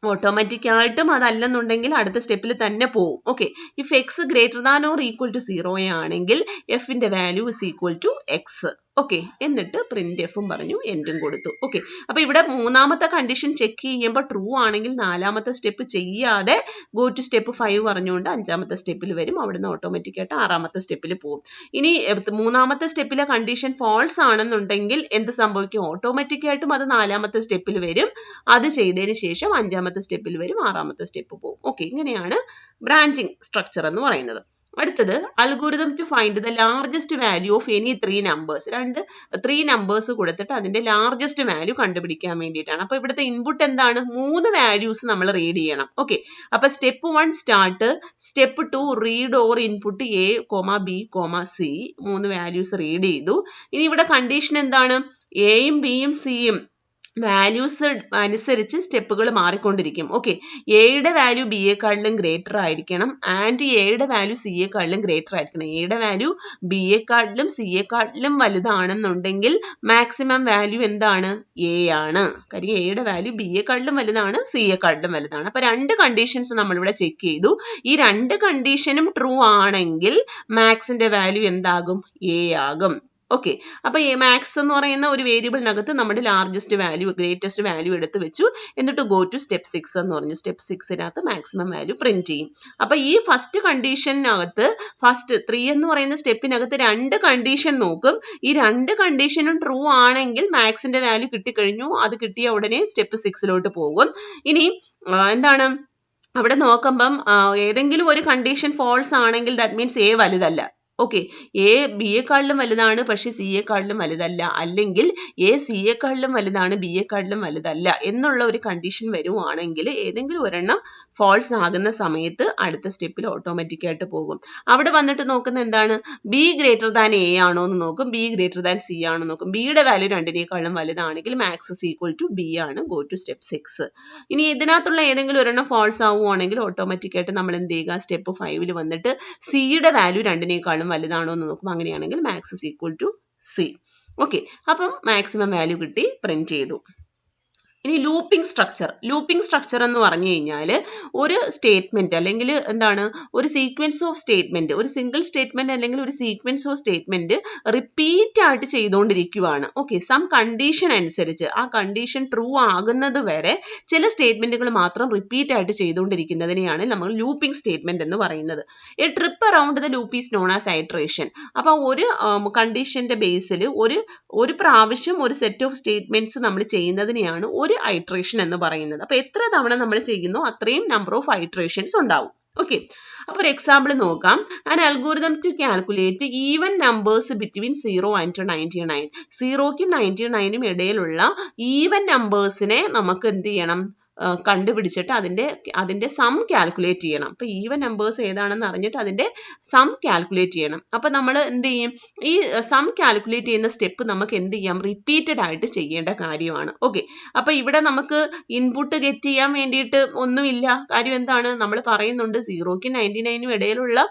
ഓട്ടോമാറ്റിക് ആയിട്ടും അതല്ലെന്നുണ്ടെങ്കിൽ അടുത്ത സ്റ്റെപ്പിൽ തന്നെ പോവും. Okay, if X greater than or equal to 0 ആണെങ്കിൽ എഫിന്റെ value is equal to X. Okay, എന്നിട്ട് പ്രിന്റ് എഫും പറഞ്ഞു, എൻഡും കൊടുത്തു. ഓക്കെ, അപ്പൊ ഇവിടെ മൂന്നാമത്തെ കണ്ടീഷൻ ചെക്ക് ചെയ്യുമ്പോൾ ട്രൂ ആണെങ്കിൽ നാലാമത്തെ സ്റ്റെപ്പ് ചെയ്യാതെ ഗോ ടു സ്റ്റെപ്പ് 5 പറഞ്ഞുകൊണ്ട് അഞ്ചാമത്തെ സ്റ്റെപ്പിൽ വരും. അവിടുന്ന് ഓട്ടോമാറ്റിക് ആയിട്ട് ആറാമത്തെ സ്റ്റെപ്പിൽ പോകും. ഇനി മൂന്നാമത്തെ സ്റ്റെപ്പിലെ കണ്ടീഷൻ ഫാൾസ് ആണെന്നുണ്ടെങ്കിൽ എന്ത് സംഭവിക്കും? ഓട്ടോമാറ്റിക് ആയിട്ടും അത് നാലാമത്തെ സ്റ്റെപ്പിൽ വരും. അത് ചെയ്തതിന് ശേഷം അഞ്ചാമത്തെ സ്റ്റെപ്പിൽ വരും, ആറാമത്തെ സ്റ്റെപ്പ് പോകും. ഓക്കെ, ഇങ്ങനെയാണ് ബ്രാഞ്ചിങ് സ്ട്രക്ചർ എന്ന് പറയുന്നത്. അടുത്തത് algorithm to find the largest value of any 3 numbers. 3 numbers കൊടുത്തിട്ട് അതിന്റെ ലാർജസ്റ്റ് വാല്യൂ കണ്ടുപിടിക്കാൻ വേണ്ടിയിട്ടാണ്. അപ്പൊ ഇവിടുത്തെ ഇൻപുട്ട് എന്താണ്? 3 വാല്യൂസ് നമ്മൾ റീഡ് ചെയ്യണം. ഓക്കെ, അപ്പൊ step 1 start, step 2 read or input A, B, C. 3 values read ചെയ്തു. ഇനി ഇവിടെ കണ്ടീഷൻ എന്താണ്? എയും ബിയും സിയും വാല്യൂസ് അനുസരിച്ച് സ്റ്റെപ്പുകൾ മാറിക്കൊണ്ടിരിക്കും. ഓക്കെ, എയുടെ വാല്യൂ ബിയെക്കാളിലും ഗ്രേറ്റർ ആയിരിക്കണം ആൻഡ് എയുടെ വാല്യൂ സിയെക്കാളിലും ഗ്രേറ്റർ ആയിരിക്കണം. എയുടെ വാല്യൂ ബിയെക്കാളിലും സിയെക്കാളിലും വലുതാണെന്നുണ്ടെങ്കിൽ മാക്സിമം വാല്യൂ എന്താണ്? എ ആണ്. കാര്യം എയുടെ വാല്യൂ ബിയെക്കാളിലും വലുതാണ്, സിയെക്കാളിലും വലുതാണ്. അപ്പൊ 2 കണ്ടീഷൻസ് നമ്മളിവിടെ ചെക്ക് ചെയ്തു. ഈ 2 കണ്ടീഷനും ട്രൂ ആണെങ്കിൽ മാക്സിന്റെ വാല്യൂ എന്താകും? എ ആകും. ഓക്കെ, അപ്പൊ മാക്സ് എന്ന് പറയുന്ന ഒരു വേരിയബിളിനകത്ത് നമ്മുടെ ലാർജസ്റ്റ് വാല്യൂ, ഗ്രേറ്റസ്റ്റ് വാല്യൂ എടുത്ത് വെച്ചു. എന്നിട്ട് ഗോ ടു സ്റ്റെപ്പ് 6 എന്ന് പറഞ്ഞു. സ്റ്റെപ്പ് 6നകത്ത് മാക്സിമം വാല്യൂ പ്രിന്റ് ചെയ്യും. അപ്പൊ ഈ ഫസ്റ്റ് കണ്ടീഷനകത്ത്, ഫസ്റ്റ് 3 എന്ന് പറയുന്ന സ്റ്റെപ്പിനകത്ത് 2 കണ്ടീഷൻ നോക്കും. ഈ 2 കണ്ടീഷനും ട്രൂ ആണെങ്കിൽ മാക്സിന്റെ വാല്യൂ കിട്ടിക്കഴിഞ്ഞു. അത് കിട്ടിയ ഉടനെ സ്റ്റെപ്പ് 6ലോട്ട് പോകും. ഇനി എന്താണ് അവിടെ നോക്കുമ്പം ഏതെങ്കിലും ഒരു കണ്ടീഷൻ ഫോൾസ് ആണെങ്കിൽ ദാറ്റ് മീൻസ് എ വലുതല്ല. ഓക്കെ, എ ബിയെക്കാളിലും വലുതാണ് പക്ഷെ സിയെക്കാളിലും വലുതല്ല, അല്ലെങ്കിൽ എ സിയെക്കാളിലും വലുതാണ് ബിയെക്കാളിലും വലുതല്ല എന്നുള്ള ഒരു കണ്ടീഷൻ വരുവാണെങ്കിൽ ഏതെങ്കിലും ഒരെണ്ണം ഫോൾസ് ആകുന്ന സമയത്ത് അടുത്ത സ്റ്റെപ്പിൽ ഓട്ടോമാറ്റിക് ആയിട്ട് പോകും. അവിടെ വന്നിട്ട് നോക്കുന്ന എന്താണ്? ബി ഗ്രേറ്റർ ദാൻ എ ആണോ എന്ന് നോക്കും, ബി ഗ്രേറ്റർ ദാൻ സി ആണോ നോക്കും. ബിയുടെ വാല്യൂ 2നേക്കാളും വലുതാണെങ്കിൽ max is equal to B ആണ്. Go to step 6. ഇനി ഇതിനകത്തുള്ള ഏതെങ്കിലും ഒരെണ്ണം ഫോൾസ് ആവുകയാണെങ്കിൽ ഓട്ടോമാറ്റിക് ആയിട്ട് നമ്മൾ എന്ത് ചെയ്യുക? സ്റ്റെപ്പ് 5 വന്നിട്ട് സിയുടെ വാല്യൂ 2നേക്കാളും വലുതാണോ എന്ന് നോക്കും. അങ്ങനെയാണെങ്കിൽ max is equal to C. Okay, അപ്പം മാക്സിമം വാല്യൂ കിട്ടി, പ്രിന്റ് ചെയ്തു. ഇനി ലൂപ്പിംഗ് സ്ട്രക്ചർ എന്ന് പറഞ്ഞു കഴിഞ്ഞാൽ ഒരു സ്റ്റേറ്റ്മെന്റ് അല്ലെങ്കിൽ എന്താണ്, ഒരു സീക്വൻസ് ഓഫ് സ്റ്റേറ്റ്മെന്റ്, ഒരു സിംഗിൾ സ്റ്റേറ്റ്മെന്റ് അല്ലെങ്കിൽ ഒരു സീക്വൻസ് ഓഫ് സ്റ്റേറ്റ്മെന്റ് റിപ്പീറ്റ് ആയിട്ട് ചെയ്തുകൊണ്ടിരിക്കുകയാണ്. ഓക്കെ, സം കണ്ടീഷൻ അനുസരിച്ച് ആ കണ്ടീഷൻ ട്രൂ ആകുന്നത് വരെ ചില സ്റ്റേറ്റ്മെന്റുകൾ മാത്രം റിപ്പീറ്റ് ആയിട്ട് ചെയ്തുകൊണ്ടിരിക്കുന്നതിനെയാണ് നമ്മൾ ലൂപ്പിംഗ് സ്റ്റേറ്റ്മെന്റ് എന്ന് പറയുന്നത്. A trip around the loop is known as iteration. അപ്പൊ ഒരു കണ്ടീഷന്റെ ബേസിൽ ഒരു പ്രാവശ്യം ഒരു സെറ്റ് ഓഫ് സ്റ്റേറ്റ്മെന്റ്സ് നമ്മൾ ചെയ്യുന്നതിനെയാണ് ഒരു ഐട്രേഷൻ എന്ന് പറയുന്നത്. അപ്പൊ എത്ര തവണ നമ്മൾ ചെയ്യുന്നു അത്രയും നമ്പർ ഓഫ് ഐട്രേഷൻസ് ഉണ്ടാവും. ഓക്കെ, അപ്പൊ ഒരു എക്സാമ്പിൾ നോക്കാം. An algorithm to calculate even numbers between 0 and 99. 0ക്കും 99നും ഇടയിലുള്ള ഈവൻ നമ്പേഴ്സിനെ നമുക്ക് എന്ത് ചെയ്യണം? കണ്ടുപിടിച്ചിട്ട് അതിന്റെ സം കാൽക്കുലേറ്റ് ചെയ്യണം. അപ്പൊ ഈവൻ നമ്പേഴ്സ് ഏതാണെന്ന് അറിഞ്ഞിട്ട് അതിന്റെ സം കാൽക്കുലേറ്റ് ചെയ്യണം. അപ്പൊ നമ്മൾ എന്ത് ചെയ്യും? ഈ സം കാൽക്കുലേറ്റ് ചെയ്യുന്ന സ്റ്റെപ്പ് നമുക്ക് എന്ത് ചെയ്യാം? റിപ്പീറ്റഡ് ആയിട്ട് ചെയ്യേണ്ട കാര്യമാണ്. ഓക്കെ, അപ്പൊ ഇവിടെ നമുക്ക് ഇൻപുട്ട് ഗെറ്റ് ചെയ്യാൻ വേണ്ടിയിട്ട് ഒന്നുമില്ല. കാര്യം എന്താണ്? നമ്മൾ പറയുന്നുണ്ട് 0ക്കും 99നും ഇടയിലുള്ള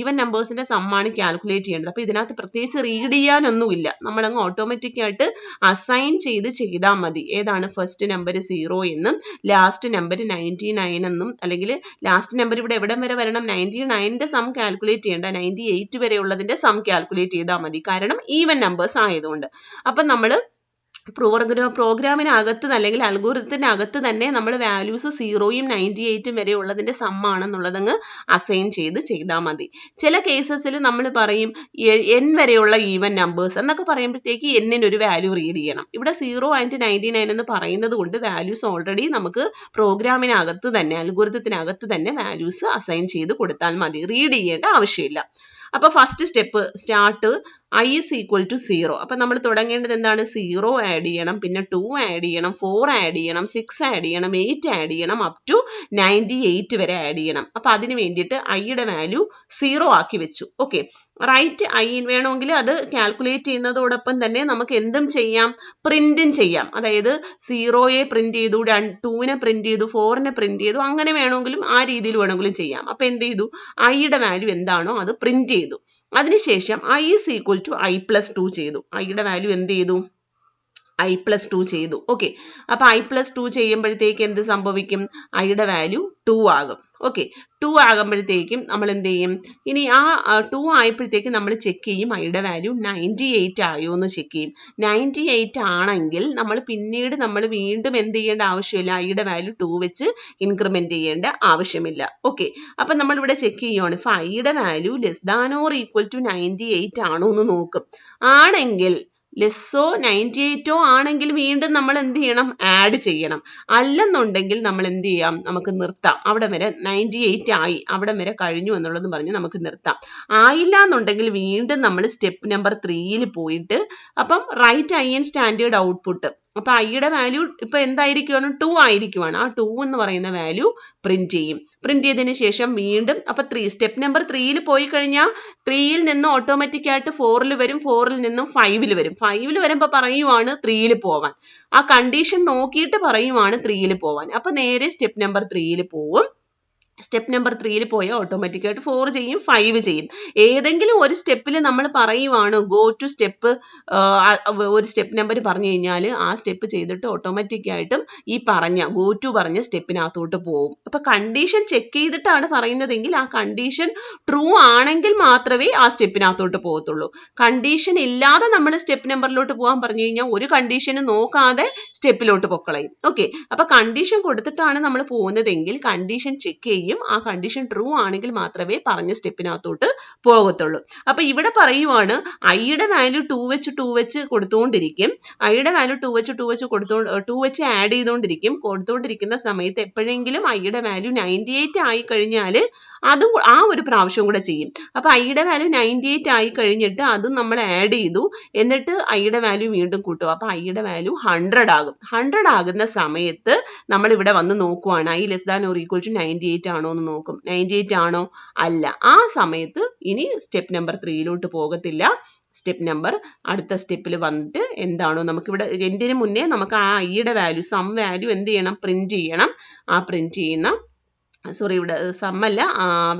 ഈവൻ നമ്പേഴ്സിന്റെ സമ്മാണ് കാൽക്കുലേറ്റ് ചെയ്യേണ്ടത്. അപ്പൊ ഇതിനകത്ത് പ്രത്യേകിച്ച് റീഡ് ചെയ്യാനൊന്നുമില്ല. നമ്മളങ്ങ് ഓട്ടോമാറ്റിക് ആയിട്ട് അസൈൻ ചെയ്താൽ മതി. ഏതാണ്? ഫസ്റ്റ് നമ്പർ 0 എന്നും ലാസ്റ്റ് നമ്പർ 99 എന്നും, അല്ലെങ്കിൽ ലാസ്റ്റ് നമ്പർ ഇവിടെ എവിടം വരെ വരണം, 99ന്റെ സം കാൽക്കുലേറ്റ് ചെയ്യേണ്ട, 98 വരെ ഉള്ളതിന്റെ സം കാൽക്കുലേറ്റ് ചെയ്താൽ മതി, കാരണം ഈവൻ നമ്പേഴ്സ് ആയതുകൊണ്ട്. അപ്പം നമ്മൾ പ്രോഗ്രാമിനകത്ത് അല്ലെങ്കിൽ അൽഗോരിതത്തിനകത്ത് തന്നെ നമ്മൾ വാല്യൂസ് 0യും 98ഉം വരെ ഉള്ളതിന്റെ സം ആണെന്നുള്ളതങ്ങ് അസൈൻ ചെയ്താൽ മതി. ചില കേസസിൽ നമ്മൾ പറയും n വരെയുള്ള ഈവൻ നമ്പേഴ്സ് എന്നൊക്കെ പറയുമ്പോഴത്തേക്ക് n-ന് ഒരു വാല്യൂ റീഡ് ചെയ്യണം. ഇവിടെ 0 and 99 എന്ന് പറയുന്നത് കൊണ്ട് വാല്യൂസ് ഓൾറെഡി നമുക്ക് പ്രോഗ്രാമിനകത്ത് തന്നെ അൽഗോരിതത്തിനകത്ത് തന്നെ വാല്യൂസ് അസൈൻ ചെയ്ത് കൊടുത്താൽ മതി, റീഡ് ചെയ്യേണ്ട ആവശ്യമില്ല. അപ്പോൾ first step start I is equal to 0. അപ്പം നമ്മൾ തുടങ്ങേണ്ടത് എന്താണ്, 0 ആഡ് ചെയ്യണം, പിന്നെ 2 ആഡ് ചെയ്യണം, 4 ആഡ് ചെയ്യണം, 6 ആഡ് ചെയ്യണം, 8 ആഡ് ചെയ്യണം, അപ് ടു 98 വരെ ആഡ് ചെയ്യണം. അപ്പം അതിന് വേണ്ടിയിട്ട് ഐയുടെ വാല്യൂ 0 ആക്കി വെച്ചു. ഓക്കെ, റൈറ്റ് ഐ വേണമെങ്കിൽ അത് കാൽക്കുലേറ്റ് ചെയ്യുന്നതോടൊപ്പം തന്നെ നമുക്ക് എന്തും ചെയ്യാം, പ്രിന്റും ചെയ്യാം. അതായത് 0യെ പ്രിന്റ് ചെയ്തു, 2നെ പ്രിന്റ് ചെയ്തു, 4നെ പ്രിന്റ് ചെയ്തു, അങ്ങനെ വേണമെങ്കിലും ആ രീതിയിൽ വേണമെങ്കിലും ചെയ്യാം. അപ്പം എന്ത് ചെയ്തു, ഐയുടെ വാല്യൂ എന്താണോ അത് പ്രിന്റ് ചെയ്തു. അതിനുശേഷം I is equal to I plus 2 ചെയ്തു. ഐയുടെ വാല്യൂ എന്ത് ചെയ്തു, I plus 2 ചെയ്തു. ഓക്കെ, അപ്പൊ I plus 2 ചെയ്യുമ്പോഴത്തേക്ക് എന്ത് സംഭവിക്കും, ഐയുടെ വാല്യൂ 2 ആകും. ഓക്കെ, 2 ആകുമ്പോഴത്തേക്കും നമ്മൾ എന്ത് ചെയ്യും, ഇനി ആ 2 ആയപ്പോഴത്തേക്കും നമ്മൾ ചെക്ക് ചെയ്യും ഐയുടെ വാല്യൂ 98 ആയോ എന്ന് ചെക്ക് ചെയ്യും. 98 ആണെങ്കിൽ നമ്മൾ പിന്നീട് നമ്മൾ വീണ്ടും എന്ത് ചെയ്യേണ്ട ആവശ്യമില്ല, ഐയുടെ വാല്യൂ 2 വെച്ച് ഇൻക്രിമെന്റ് ചെയ്യേണ്ട ആവശ്യമില്ല. ഓക്കെ, അപ്പൊ നമ്മൾ ഇവിടെ ചെക്ക് ചെയ്യുകയാണ്, ഇപ്പൊ ഐയുടെ value less than or equal to 98 ആണോ എന്ന് നോക്കും. ആണെങ്കിൽ ലെസ്സോ 98ഓ ആണെങ്കിൽ വീണ്ടും നമ്മൾ എന്ത് ചെയ്യണം, ആഡ് ചെയ്യണം. അല്ലെന്നുണ്ടെങ്കിൽ നമ്മൾ എന്ത് ചെയ്യാം, നമുക്ക് നിർത്താം. അവിടെ വരെ 98 ആയി, അവിടെ വരെ കഴിഞ്ഞു എന്നുള്ളത് പറഞ്ഞ് നമുക്ക് നിർത്താം. ആയില്ല എന്നുണ്ടെങ്കിൽ വീണ്ടും നമ്മൾ സ്റ്റെപ്പ് നമ്പർ 3യിൽ പോയിട്ട് അപ്പം write I and standard output, അപ്പൊ ഐയുടെ വാല്യൂ ഇപ്പൊ എന്തായിരിക്കുവാണ്, 2 ആയിരിക്കുവാണ്. ആ 2 എന്ന് പറയുന്ന വാല്യൂ പ്രിന്റ് ചെയ്യും. പ്രിന്റ് ചെയ്തതിന് ശേഷം വീണ്ടും അപ്പൊ സ്റ്റെപ്പ് നമ്പർ 3യിൽ പോയി കഴിഞ്ഞാൽ 3യിൽ നിന്ന് ഓട്ടോമാറ്റിക് ആയിട്ട് 4ൽ വരും, 4ൽ നിന്നും 5ൽ വരും. 5ൽ വരുമ്പോൾ പറയുവാണ് 3യിൽ പോവാൻ. ആ കണ്ടീഷൻ നോക്കിയിട്ട് പറയുവാണ് 3യിൽ പോവാൻ. അപ്പൊ നേരെ സ്റ്റെപ്പ് നമ്പർ 3യിൽ പോവും. സ്റ്റെപ്പ് നമ്പർ 3യിൽ പോയാൽ ഓട്ടോമാറ്റിക്കായിട്ട് 4 ചെയ്യും, 5 ചെയ്യും. ഏതെങ്കിലും ഒരു സ്റ്റെപ്പിൽ നമ്മൾ പറയുവാണ് ഗോ ടു സ്റ്റെപ്പ്, ഒരു സ്റ്റെപ്പ് നമ്പർ പറഞ്ഞു കഴിഞ്ഞാൽ ആ സ്റ്റെപ്പ് ചെയ്തിട്ട് ഓട്ടോമാറ്റിക്കായിട്ടും ഈ ഗോ ടു പറഞ്ഞ സ്റ്റെപ്പിനകത്തോട്ട് പോകും. അപ്പൊ കണ്ടീഷൻ ചെക്ക് ചെയ്തിട്ടാണ് പറയുന്നതെങ്കിൽ ആ കണ്ടീഷൻ ട്രൂ ആണെങ്കിൽ മാത്രമേ ആ സ്റ്റെപ്പിനകത്തോട്ട് പോകത്തുള്ളൂ. കണ്ടീഷൻ ഇല്ലാതെ നമ്മൾ സ്റ്റെപ്പ് നമ്പറിലോട്ട് പോകാൻ പറഞ്ഞു കഴിഞ്ഞാൽ ഒരു കണ്ടീഷന് നോക്കാതെ സ്റ്റെപ്പിലോട്ട് പൊക്കളയും. ഓക്കെ, അപ്പൊ കണ്ടീഷൻ കൊടുത്തിട്ടാണ് നമ്മൾ പോകുന്നതെങ്കിൽ കണ്ടീഷൻ ചെക്ക് ചെയ്യും. ആ കണ്ടീഷൻ ട്രൂ ആണെങ്കിൽ മാത്രമേ പറഞ്ഞ സ്റ്റെപ്പിനകത്തോട്ട് പോകത്തുള്ളൂ. അപ്പൊ ഇവിടെ പറയുവാണ് ഐയുടെ വാല്യൂ 2 വെച്ച് കൊടുത്തുകൊണ്ടിരിക്കും. ഐയുടെ വാല്യൂ 2 വെച്ച് ആഡ് കൊടുത്തുകൊണ്ടിരിക്കുന്ന സമയത്ത് എപ്പോഴെങ്കിലും ഐയുടെ വാല്യൂ 98 ആയി കഴിഞ്ഞാൽ അതും ആ ഒരു പ്രാവശ്യം കൂടെ ചെയ്യും. അപ്പൊ ഐയുടെ വാല്യൂ 98 ആയി കഴിഞ്ഞിട്ട് അതും നമ്മൾ ആഡ് ചെയ്തു, എന്നിട്ട് ഐയുടെ വാല്യൂ വീണ്ടും കൂട്ടും. അപ്പൊ ഐയുടെ വാല്യൂ 100 ആകും. 100 ആകുന്ന സമയത്ത് നമ്മൾ ഇവിടെ വന്ന് നോക്കുവാണ് I less than or equal to 98 ആണോ എന്ന് നോക്കും. 98 ആണോ, അല്ല. ആ സമയത്ത് ഇനി സ്റ്റെപ്പ് നമ്പർ 3യിലോട്ട് പോകത്തില്ല. സ്റ്റെപ്പ് നമ്പർ അടുത്ത സ്റ്റെപ്പിൽ വന്നിട്ട് എന്താണോ നമുക്കിവിടെ എന്തിനു മുന്നേ നമുക്ക് ആ ഐയുടെ വാല്യൂ സം വാല്യൂ എന്ത് ചെയ്യണം, പ്രിന്റ് ചെയ്യണം. ആ പ്രിന്റ് ചെയ്യുന്ന ഇവിടെ സമ്മല്ല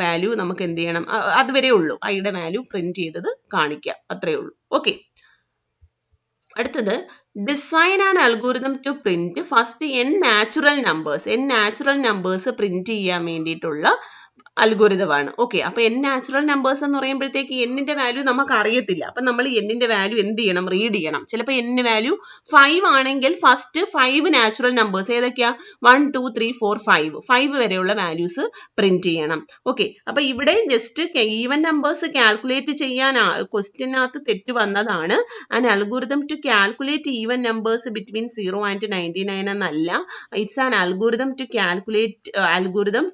വാല്യൂ നമുക്ക് എന്ത് ചെയ്യണം, അതുവരെ ഉള്ളൂ. ഐയുടെ വാല്യൂ പ്രിന്റ് ചെയ്തത് കാണിക്കാം, അത്രയേ ഉള്ളൂ. ഓക്കെ, അടുത്തത് design an algorithm to print first n natural numbers print ചെയ്യാൻ വേണ്ടിയിട്ടുള്ള അൽഗോരിതമാണ്. ഓക്കെ, അപ്പൊ n നാച്ചുറൽ നമ്പേഴ്സ് എന്ന് പറയുമ്പോഴത്തേക്ക് n-ന്റെ വാല്യൂ നമുക്ക് അറിയത്തില്ല. അപ്പൊ നമ്മൾ n-ന്റെ വാല്യൂ എന്ത് ചെയ്യണം, റീഡ് ചെയ്യണം. ചിലപ്പോൾ n വാല്യൂ 5 ആണെങ്കിൽ ഫസ്റ്റ് 5 നാച്ചുറൽ നമ്പേഴ്സ് ഏതൊക്കെയാ, 1 2 3 4 5 വരെയുള്ള വാല്യൂസ് പ്രിന്റ് ചെയ്യണം. ഓക്കെ, അപ്പൊ ഇവിടെ ജസ്റ്റ് ഈവൻ നമ്പേഴ്സ് കാൽക്കുലേറ്റ് ചെയ്യാൻ ക്വസ്റ്റ്യനകത്ത് തെറ്റ് വന്നതാണ്. An algorithm to calculate even numbers between 0 and 99 എന്നല്ല. It's an algorithm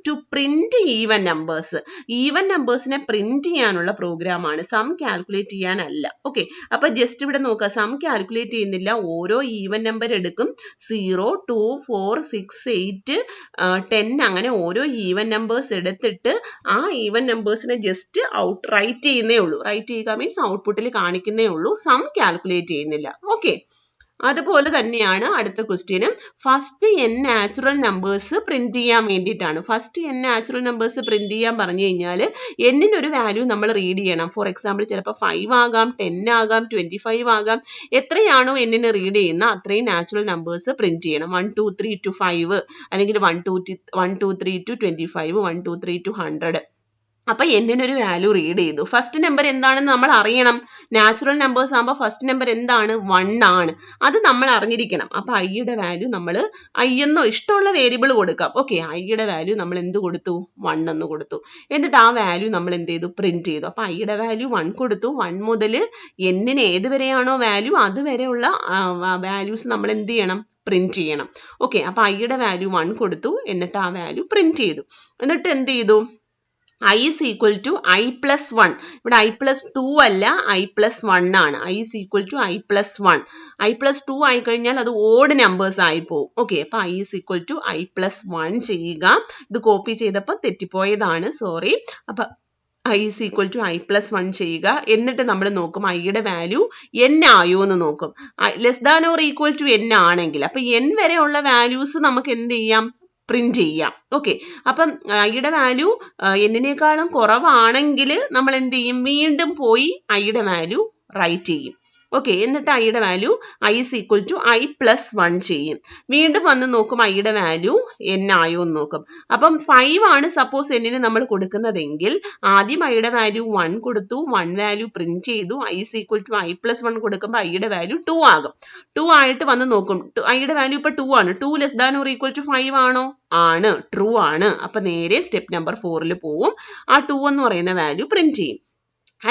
to print even നമ്പേഴ്സിനെ പ്രിന്റ് ചെയ്യാനുള്ള പ്രോഗ്രാം ആണ്, സം കാൽക്കുലേറ്റ് ചെയ്യാനല്ല. ഓക്കെ, അപ്പൊ ജസ്റ്റ് ഇവിടെ നോക്കുക, സം കാൽക്കുലേറ്റ് ചെയ്യുന്നില്ല. ഓരോ ഈവൻ നമ്പർ എടുക്കും, 0 2 4 6 8 10 അങ്ങനെ ഓരോ ഈവൻ നമ്പേഴ്സ് എടുത്തിട്ട് ആ ഈവൻ നമ്പേഴ്സിനെ ജസ്റ്റ് റൈറ്റ് ചെയ്യുന്നേ ഉള്ളൂ. റൈറ്റ് ചെയ്യുക മീൻസ് ഔട്ട്പുട്ടിൽ കാണിക്കുന്നേ ഉള്ളൂ, സം കാൽക്കുലേറ്റ് ചെയ്യുന്നില്ല. ഓക്കെ, അതുപോലെ തന്നെയാണ് അടുത്ത ക്വസ്റ്റ്യനും. First n natural numbers print ചെയ്യാൻ വേണ്ടിയിട്ടാണ്. First n natural numbers print ചെയ്യാൻ പറഞ്ഞു കഴിഞ്ഞാൽ എന്നിന് ഒരു വാല്യൂ നമ്മൾ റീഡ് ചെയ്യണം. ഫോർ എക്സാമ്പിൾ ചിലപ്പോൾ 5 ആകാം, 10 ആകാം, 25 ആകാം. എത്രയാണോ എന്നിന് റീഡ് ചെയ്യുന്ന അത്രയും നാച്ചുറൽ നമ്പേഴ്സ് പ്രിന്റ് ചെയ്യണം. 1 2 3 to 5 അല്ലെങ്കിൽ 1 2 3 to 25, 1 2 3 to 100. അപ്പൊ എന്നിനൊരു വാല്യൂ റീഡ് ചെയ്തു. ഫസ്റ്റ് നമ്പർ എന്താണെന്ന് നമ്മൾ അറിയണം. നാച്ചുറൽ നമ്പേഴ്സ് ആകുമ്പോൾ ഫസ്റ്റ് നമ്പർ എന്താണ്? 1 ആണ്. അത് നമ്മൾ അറിഞ്ഞിരിക്കണം. അപ്പൊ ഐയുടെ വാല്യൂ നമ്മൾ എന്നോ ഇഷ്ടമുള്ള വേരിയബിൾ കൊടുക്കാം. ഓക്കെ, ഐയുടെ വാല്യൂ നമ്മൾ എന്ത് കൊടുത്തു? 1 എന്ന് കൊടുത്തു. എന്നിട്ട് ആ വാല്യൂ നമ്മൾ എന്ത് ചെയ്തു? പ്രിന്റ് ചെയ്തു. അപ്പൊ ഐയുടെ വാല്യൂ 1 കൊടുത്തു. 1 മുതൽ എന്നിന് ഏതുവരെയാണോ വാല്യൂ അതുവരെയുള്ള വാല്യൂസ് നമ്മൾ എന്ത് ചെയ്യണം? പ്രിന്റ് ചെയ്യണം. ഓക്കെ, അപ്പൊ ഐയുടെ വാല്യൂ 1 കൊടുത്തു. എന്നിട്ട് ആ വാല്യൂ പ്രിന്റ് ചെയ്തു. എന്നിട്ട് എന്ത് ചെയ്തു? I is equal to I plus 1. ഇവിടെ I plus 2 അല്ല, I plus 1 ആണ്. I is equal to I plus 1. I plus 2 ആയി കഴിഞ്ഞാൽ അത് ഓഡ് നമ്പേഴ്സ് ആയി പോകും. ഓക്കെ, അപ്പൊ I is equal to I plus 1 ചെയ്യുക. ഇത് കോപ്പി ചെയ്തപ്പോൾ തെറ്റിപ്പോയതാണ്, സോറി. അപ്പൊ I is equal to I plus 1 ചെയ്യുക. എന്നിട്ട് നമ്മൾ നോക്കും ഐയുടെ വാല്യൂ n ആയോ എന്ന് നോക്കും. Less than or equal to n ആണെങ്കിൽ, അപ്പൊ n വരെയുള്ള വാല്യൂസ് നമുക്ക് എന്ത് ചെയ്യാം? പ്രിന്റ് ചെയ്യാം. ഓക്കെ, അപ്പം ഐയുടെ വാല്യൂ എന്നിനേക്കാളും കുറവാണെങ്കിൽ നമ്മൾ എന്ത് ചെയ്യും? വീണ്ടും പോയി ഐയുടെ വാല്യൂ റൈറ്റ് ചെയ്യും. ഓക്കെ, എന്നിട്ട് ഐയുടെ value I is equal to I plus 1 ചെയ്യും. വീണ്ടും വന്ന് നോക്കും ഐയുടെ വാല്യൂ n ആയോ എന്ന് നോക്കും. അപ്പം 5 ആണ് സപ്പോസ് എന്നിന് നമ്മൾ കൊടുക്കുന്നതെങ്കിൽ ആദ്യം ഐയുടെ വാല്യൂ 1 കൊടുത്തു, 1 വാല്യൂ പ്രിന്റ് ചെയ്തു. I is equal to I plus 1 കൊടുക്കുമ്പോൾ ഐയുടെ വാല്യൂ 2 ആകും. 2 ആയിട്ട് വന്ന് നോക്കും. ഐയുടെ വാല്യൂ ഇപ്പൊ 2 ആണ്. 2 less than or equal to 5 ആണോ? ആണ്, ട്രൂ ആണ്. അപ്പൊ നേരെ സ്റ്റെപ്പ് നമ്പർ 4 പോവും. ആ 2 എന്ന് പറയുന്ന വാല്യൂ പ്രിന്റ് ചെയ്യും.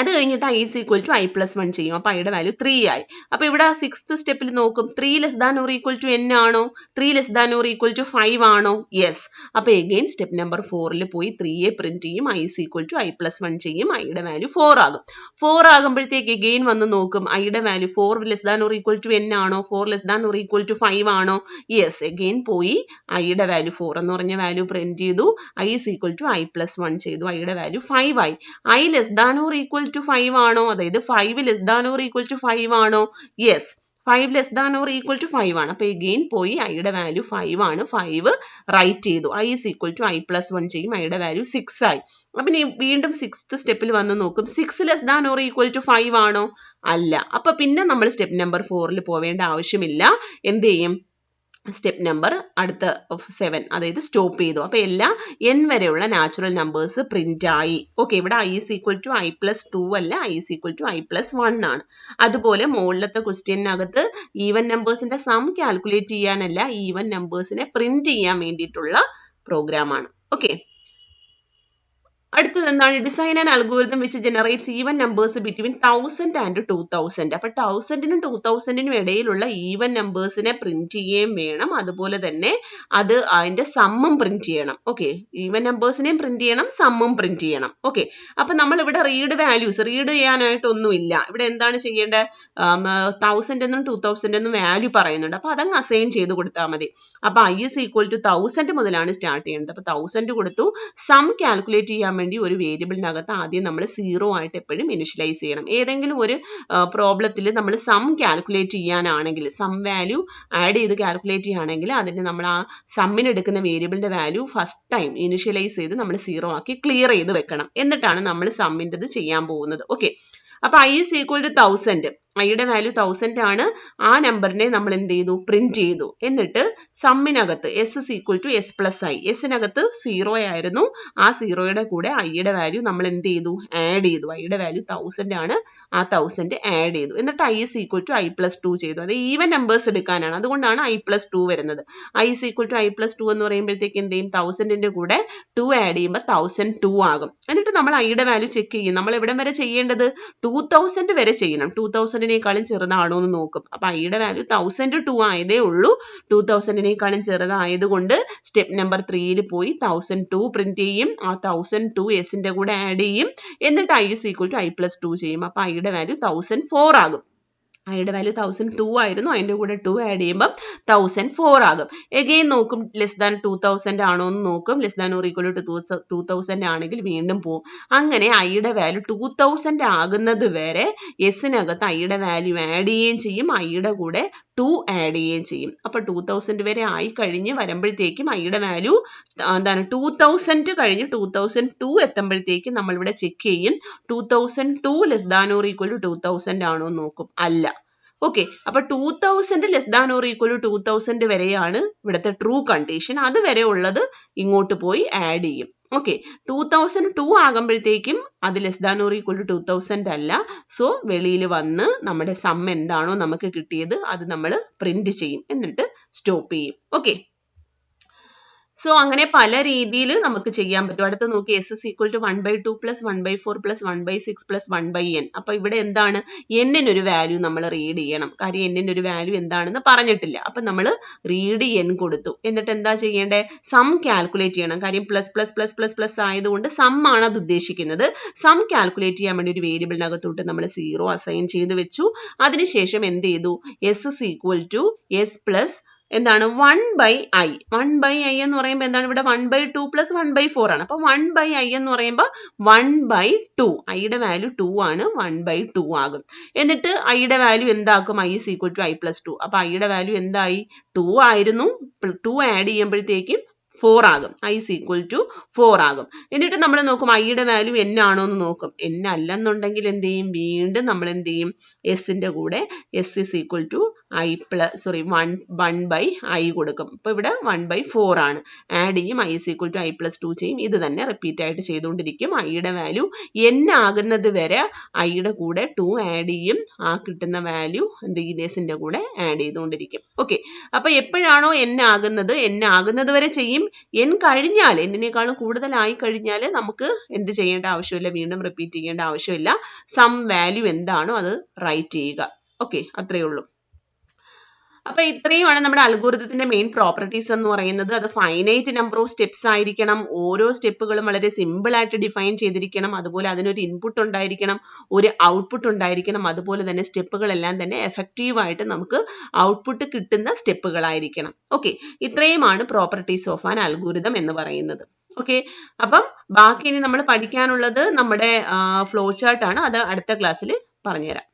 അത് കഴിഞ്ഞിട്ട് I is equal to I plus 1 ചെയ്യും. അപ്പൊ ഐയുടെ വാല്യൂ 3 ആയി. അപ്പൊ ഇവിടെ 6th സ്റ്റെപ്പിൽ നോക്കും 3 less than or equal to n ആണോ? 3 less than or equal to 5 ആണോ? യെസ്. അപ്പൊ എഗെയിൻ സ്റ്റെപ്പ് നമ്പർ 4 പോയി 3 പ്രിന്റ് ചെയ്യും. I is equal to I plus 1 ചെയ്യും. ഐയുടെ വാല്യൂ 4 ആകും. 4 ആകുമ്പോഴത്തേക്ക് എഗെയിൻ വന്ന് നോക്കും ഐയുടെ value 4 less than or equal to n ആണോ? 4 less than or equal to 5 ആണോ? യെസ്. എഗെയിൻ പോയി ഐയുടെ വാല്യൂ 4 എന്ന് പറഞ്ഞ വാല്യൂ പ്രിന്റ് ചെയ്തു. I is equal to I plus 1 ചെയ്തു. ഐയുടെ വാല്യൂ 5 ആയി. I less than or equal to 5 ആണോ? അതായത് 5 less than or equal to 5 ആണോ? Yes. 5 less than or equal to 5 ആണ്. അപ്പൊ എഗെയിൻ പോയി ഐയുടെ വാല്യൂ 5 ആണ്. 5 റൈറ്റ് ചെയ്തു. I is equal to I plus 1 ചെയ്യും. ഐയുടെ വാല്യൂ 6 ആയി. അപ്പൊ ഇനി വീണ്ടും 6th സ്റ്റെപ്പിൽ വന്ന് നോക്കും 6 less than or equal to 5 ആണോ? അല്ല. അപ്പൊ പിന്നെ നമ്മൾ സ്റ്റെപ്പ് നമ്പർ 4 പോവേണ്ട ആവശ്യമില്ല. എന്ത് ചെയ്യും? സ്റ്റെപ്പ് നമ്പർ അടുത്ത 7, അതായത് സ്റ്റോപ്പ് ചെയ്തു. അപ്പൊ എല്ലാ n വരെയുള്ള നാച്ചുറൽ നമ്പേഴ്സ് പ്രിന്റ് ആയി. ഓക്കെ, ഇവിടെ I is equal to I plus 2 അല്ല, I is equal to I plus 1 ആണ്. അതുപോലെ മുകളിലത്തെ ക്വസ്റ്റ്യനകത്ത് ഈവൻ നമ്പേഴ്സിന്റെ സം കാൽക്കുലേറ്റ് ചെയ്യാനല്ല, ഈവൻ നമ്പേഴ്സിനെ പ്രിന്റ് ചെയ്യാൻ വേണ്ടിയിട്ടുള്ള പ്രോഗ്രാം ആണ്. ഓക്കെ, അടുത്തത് എന്താണ്? Design and algorithm which generates even numbers between 1000 and 2000. അപ്പൊ 1000നും 2000നും ഇടയിലുള്ള ഈവൻ നമ്പേഴ്സിനെ പ്രിന്റ് ചെയ്യുകയും വേണം. അതുപോലെ തന്നെ അത് അതിന്റെ സമ്മും പ്രിന്റ് ചെയ്യണം. ഓക്കെ, ഈവൻ നമ്പേഴ്സിനെയും പ്രിന്റ് ചെയ്യണം, സമ്മും പ്രിന്റ് ചെയ്യണം. ഓക്കെ, അപ്പൊ നമ്മൾ ഇവിടെ റീഡ് വാല്യൂസ് റീഡ് ചെയ്യാനായിട്ടൊന്നുമില്ല. ഇവിടെ എന്താണ് ചെയ്യേണ്ടത്? 1000 എന്നും 2000 എന്നും വാല്യൂ പറയുന്നുണ്ട്. അപ്പൊ അതങ്ങ് അസൈൻ ചെയ്ത് കൊടുത്താൽ മതി. അപ്പൊ I is equal to 1000 മുതലാണ് സ്റ്റാർട്ട് ചെയ്യുന്നത്. അപ്പൊ 1000 കൊടുത്തു. സം കാൽക്കുലേറ്റ് ചെയ്യാൻ വേണ്ടി ഒരു വേരിയബിളിനകത്ത് ആദ്യം നമ്മൾ 0 ആയിട്ട് എപ്പോഴും ഇനിഷ്യലൈസ് ചെയ്യണം. ഏതെങ്കിലും ഒരു പ്രോബ്ലത്തിൽ നമ്മൾ സം കാൽക്കുലേറ്റ് ചെയ്യാനാണെങ്കിൽ, സം വാല്യൂ ആഡ് ചെയ്ത് കാൽക്കുലേറ്റ് ചെയ്യുകയാണെങ്കിൽ അതിന് നമ്മൾ ആ സമ്മിന് എടുക്കുന്ന വേരിയബിളിന്റെ വാല്യൂ ഫസ്റ്റ് ടൈം ഇനിഷ്യലൈസ് ചെയ്ത് നമ്മൾ 0 ആക്കി ക്ലിയർ ചെയ്ത് വെക്കണം. എന്നിട്ടാണ് നമ്മൾ സമ്മിൻ്റെത് ചെയ്യാൻ പോകുന്നത്. ഓക്കെ, അപ്പൊ I is equal to 1000. ഐയുടെ വാല്യൂ 1000 ആണ്. ആ നമ്പറിനെ നമ്മൾ എന്ത് ചെയ്തു? പ്രിന്റ് ചെയ്തു. എന്നിട്ട് സമ്മിനകത്ത് S is equal to S plus I. എസിനകത്ത് 0 ആയിരുന്നു. ആ 0യുടെ കൂടെ ഐയുടെ വാല്യൂ നമ്മൾ എന്ത് ചെയ്തു? ആഡ് ചെയ്തു. ഐയുടെ വാല്യൂ 1000 ആണ്. ആ 1000 ആഡ് ചെയ്തു. എന്നിട്ട് I is equal to I plus 2 ചെയ്തു. അത് ഈവൻ നമ്പേഴ്സ് എടുക്കാനാണ്. അതുകൊണ്ടാണ് I plus 2 വരുന്നത്. I is equal to I plus 2 എന്ന് പറയുമ്പോഴത്തേക്ക് എന്ത് ചെയ്യും? 1000ന്റെ കൂടെ 2 ആഡ് ചെയ്യുമ്പോൾ 1002 ആകും. എന്നിട്ട് നമ്മൾ ഐയുടെ വാല്യൂ ചെക്ക് ചെയ്യും. നമ്മൾ എവിടം വരെ ചെയ്യേണ്ടത്? 2000 വരെ ചെയ്യണം. 2000നേക്കാളും ചെറുതാണോ എന്ന് നോക്കും. അപ്പൊ ഐയുടെ വാല്യൂ 1002 ആയതേ ഉള്ളൂ. 2000നേക്കാളും ചെറുതായതുകൊണ്ട് സ്റ്റെപ്പ് നമ്പർ 3 പോയി 1002 പ്രിന്റ് ചെയ്യും. ആ 1002 എസിന്റെ കൂടെ ആഡ് ചെയ്യും. എന്നിട്ട് I is equal to I plus 2 ചെയ്യും. അപ്പൊ ഐയുടെ വാല്യൂ 1004 ആകും. ഐയുടെ വാല്യൂ 1002 ആയിരുന്നു. അതിന്റെ കൂടെ 2 ആഡ് ചെയ്യുമ്പോൾ 1004 ആകും. എഗെയിൻ നോക്കും ലെസ് ദാൻ 2000 ആണോ എന്ന് നോക്കും. Less than or equal to 2000 ആണെങ്കിൽ വീണ്ടും പോകും. അങ്ങനെ ഐയുടെ വാല്യൂ 2000 ആകുന്നത് വരെ എസിനകത്ത് ഐയുടെ വാല്യൂ ആഡ് ചെയ്യുകയും ചെയ്യും. ഐയുടെ കൂടെ 2 ആഡ് ചെയ്യുകയും ചെയ്യും. അപ്പോൾ 2000 വരെ ആയി കഴിഞ്ഞ് വരുമ്പോഴത്തേക്കും ഐയുടെ വാല്യൂ എന്താണ് 2000 കഴിഞ്ഞ് 2002 എത്തുമ്പോഴത്തേക്കും നമ്മളിവിടെ ചെക്ക് ചെയ്യും 2002 less than or equal to 2000 ആണോ എന്ന് നോക്കും. അല്ല. ഓക്കെ, അപ്പൊ 2000 less than or equal to 2000 വരെയാണ് ഇവിടുത്തെ ട്രൂ കണ്ടീഷൻ. അത് വരെ ഉള്ളത് ഇങ്ങോട്ട് പോയി ആഡ് ചെയ്യും. ഓക്കെ, 2002 ആകുമ്പോഴത്തേക്കും അത് less than or equal to 2000 അല്ല. സോ വെളിയിൽ വന്ന് നമ്മുടെ സം എന്താണോ നമുക്ക് കിട്ടിയത് അത് നമ്മൾ പ്രിന്റ് ചെയ്യും, എന്നിട്ട് സ്റ്റോപ്പ് ചെയ്യും. ഓക്കെ, സോ അങ്ങനെ പല രീതിയിൽ നമുക്ക് ചെയ്യാൻ പറ്റും. അടുത്ത് നോക്കി, S is equal to 1/2 plus 1/4 plus 1/6 plus 1/n. അപ്പൊ ഇവിടെ എന്താണ്, എന്നിനൊരു വാല്യൂ നമ്മൾ റീഡ് ചെയ്യണം. കാര്യം എന്നിനൊരു വാല്യൂ എന്താണെന്ന് പറഞ്ഞിട്ടില്ല. അപ്പൊ നമ്മൾ റീഡ് n കൊടുത്തു. എന്നിട്ട് എന്താ ചെയ്യേണ്ടേ, സം കാൽക്കുലേറ്റ് ചെയ്യണം. കാര്യം plus plus plus plus plus ആയതുകൊണ്ട് സം ആണ് അത് ഉദ്ദേശിക്കുന്നത്. സം കാൽക്കുലേറ്റ് ചെയ്യാൻ വേണ്ടി ഒരു വേരിയബിളിനകത്തോട്ട് നമ്മൾ 0 അസൈൻ ചെയ്ത് വെച്ചു. അതിനുശേഷം എന്ത് ചെയ്തു, S is equal to S plus എന്താണ് 1/i. 1/i എന്ന് പറയുമ്പോൾ എന്താണ്, ഇവിടെ 1/2 പ്ലസ് 1/4 ആണ്. അപ്പൊ 1/i എന്ന് പറയുമ്പോൾ 1/2, ഐയുടെ വാല്യൂ 2 ആണ്, 1/2 ആകും. എന്നിട്ട് ഐയുടെ വാല്യൂ എന്താക്കും, i is equal to i plus 2. അപ്പൊ ഐയുടെ വാല്യൂ എന്തായി, 2 ആയിരുന്നു, 2 ആഡ് ചെയ്യുമ്പോഴത്തേക്കും 4 ആകും, i is equal to 4 ആകും. എന്നിട്ട് നമ്മൾ നോക്കും ഐയുടെ വാല്യൂ n ആണോ എന്ന് നോക്കും. n അല്ലെന്നുണ്ടെങ്കിൽ എന്ത് ചെയ്യും, വീണ്ടും നമ്മൾ എന്ത് ചെയ്യും, എസിന്റെ കൂടെ s is equal to i plus 1/i കൊടുക്കും. അപ്പൊ ഇവിടെ 1/4 ആണ്, ആഡ് ചെയ്യും, i is equal to i plus 2 ചെയ്യും. ഇത് തന്നെ റിപ്പീറ്റ് ആയിട്ട് ചെയ്തുകൊണ്ടിരിക്കും. ഐയുടെ വാല്യൂ n ആകുന്നത് വരെ ഐയുടെ കൂടെ 2 ആഡ് ചെയ്യും, ആ കിട്ടുന്ന വാല്യൂ എന്ത് ചെയ്യും, എസിന്റെ കൂടെ ആഡ് ചെയ്തുകൊണ്ടിരിക്കും. ഓക്കെ, അപ്പൊ എപ്പോഴാണോ n ആകുന്നത് വരെ ചെയ്യും. n കഴിഞ്ഞാൽ, n-നേക്കാളും കൂടുതലായി കഴിഞ്ഞാൽ നമുക്ക് എന്ത് ചെയ്യേണ്ട ആവശ്യമില്ല, വീണ്ടും റിപ്പീറ്റ് ചെയ്യേണ്ട ആവശ്യമില്ല. സം വാല്യൂ എന്താണോ അത് റൈറ്റ് ചെയ്യുക. ഓക്കെ, അത്രയേ ഉള്ളൂ. അപ്പൊ ഇത്രയുമാണ് നമ്മുടെ അൽഗോരിതത്തിന്റെ മെയിൻ പ്രോപ്പർട്ടീസ് എന്ന് പറയുന്നത്. അത് ഫൈനൈറ്റ് നമ്പർ ഓഫ് സ്റ്റെപ്സ് ആയിരിക്കണം, ഓരോ സ്റ്റെപ്പുകളും വളരെ സിമ്പിൾ ആയിട്ട് ഡിഫൈൻ ചെയ്തിരിക്കണം, അതുപോലെ അതിനൊരു ഇൻപുട്ട് ഉണ്ടായിരിക്കണം, ഒരു ഔട്ട്പുട്ട് ഉണ്ടായിരിക്കണം, അതുപോലെ തന്നെ സ്റ്റെപ്പുകളെല്ലാം തന്നെ എഫക്റ്റീവ് ആയിട്ട് നമുക്ക് ഔട്ട്പുട്ട് കിട്ടുന്ന സ്റ്റെപ്പുകളായിരിക്കണം. ഓക്കെ, ഇത്രയുമാണ് പ്രോപ്പർട്ടീസ് ഓഫ് ആൻ അൽഗോരിതം എന്ന് പറയുന്നത്. ഓക്കെ, അപ്പം ബാക്കി ഇനി നമ്മൾ പഠിക്കാനുള്ളത് നമ്മുടെ ഫ്ലോ ചാർട്ട് ആണ്. അത് അടുത്ത ക്ലാസ്സിൽ പറഞ്ഞുതരാം.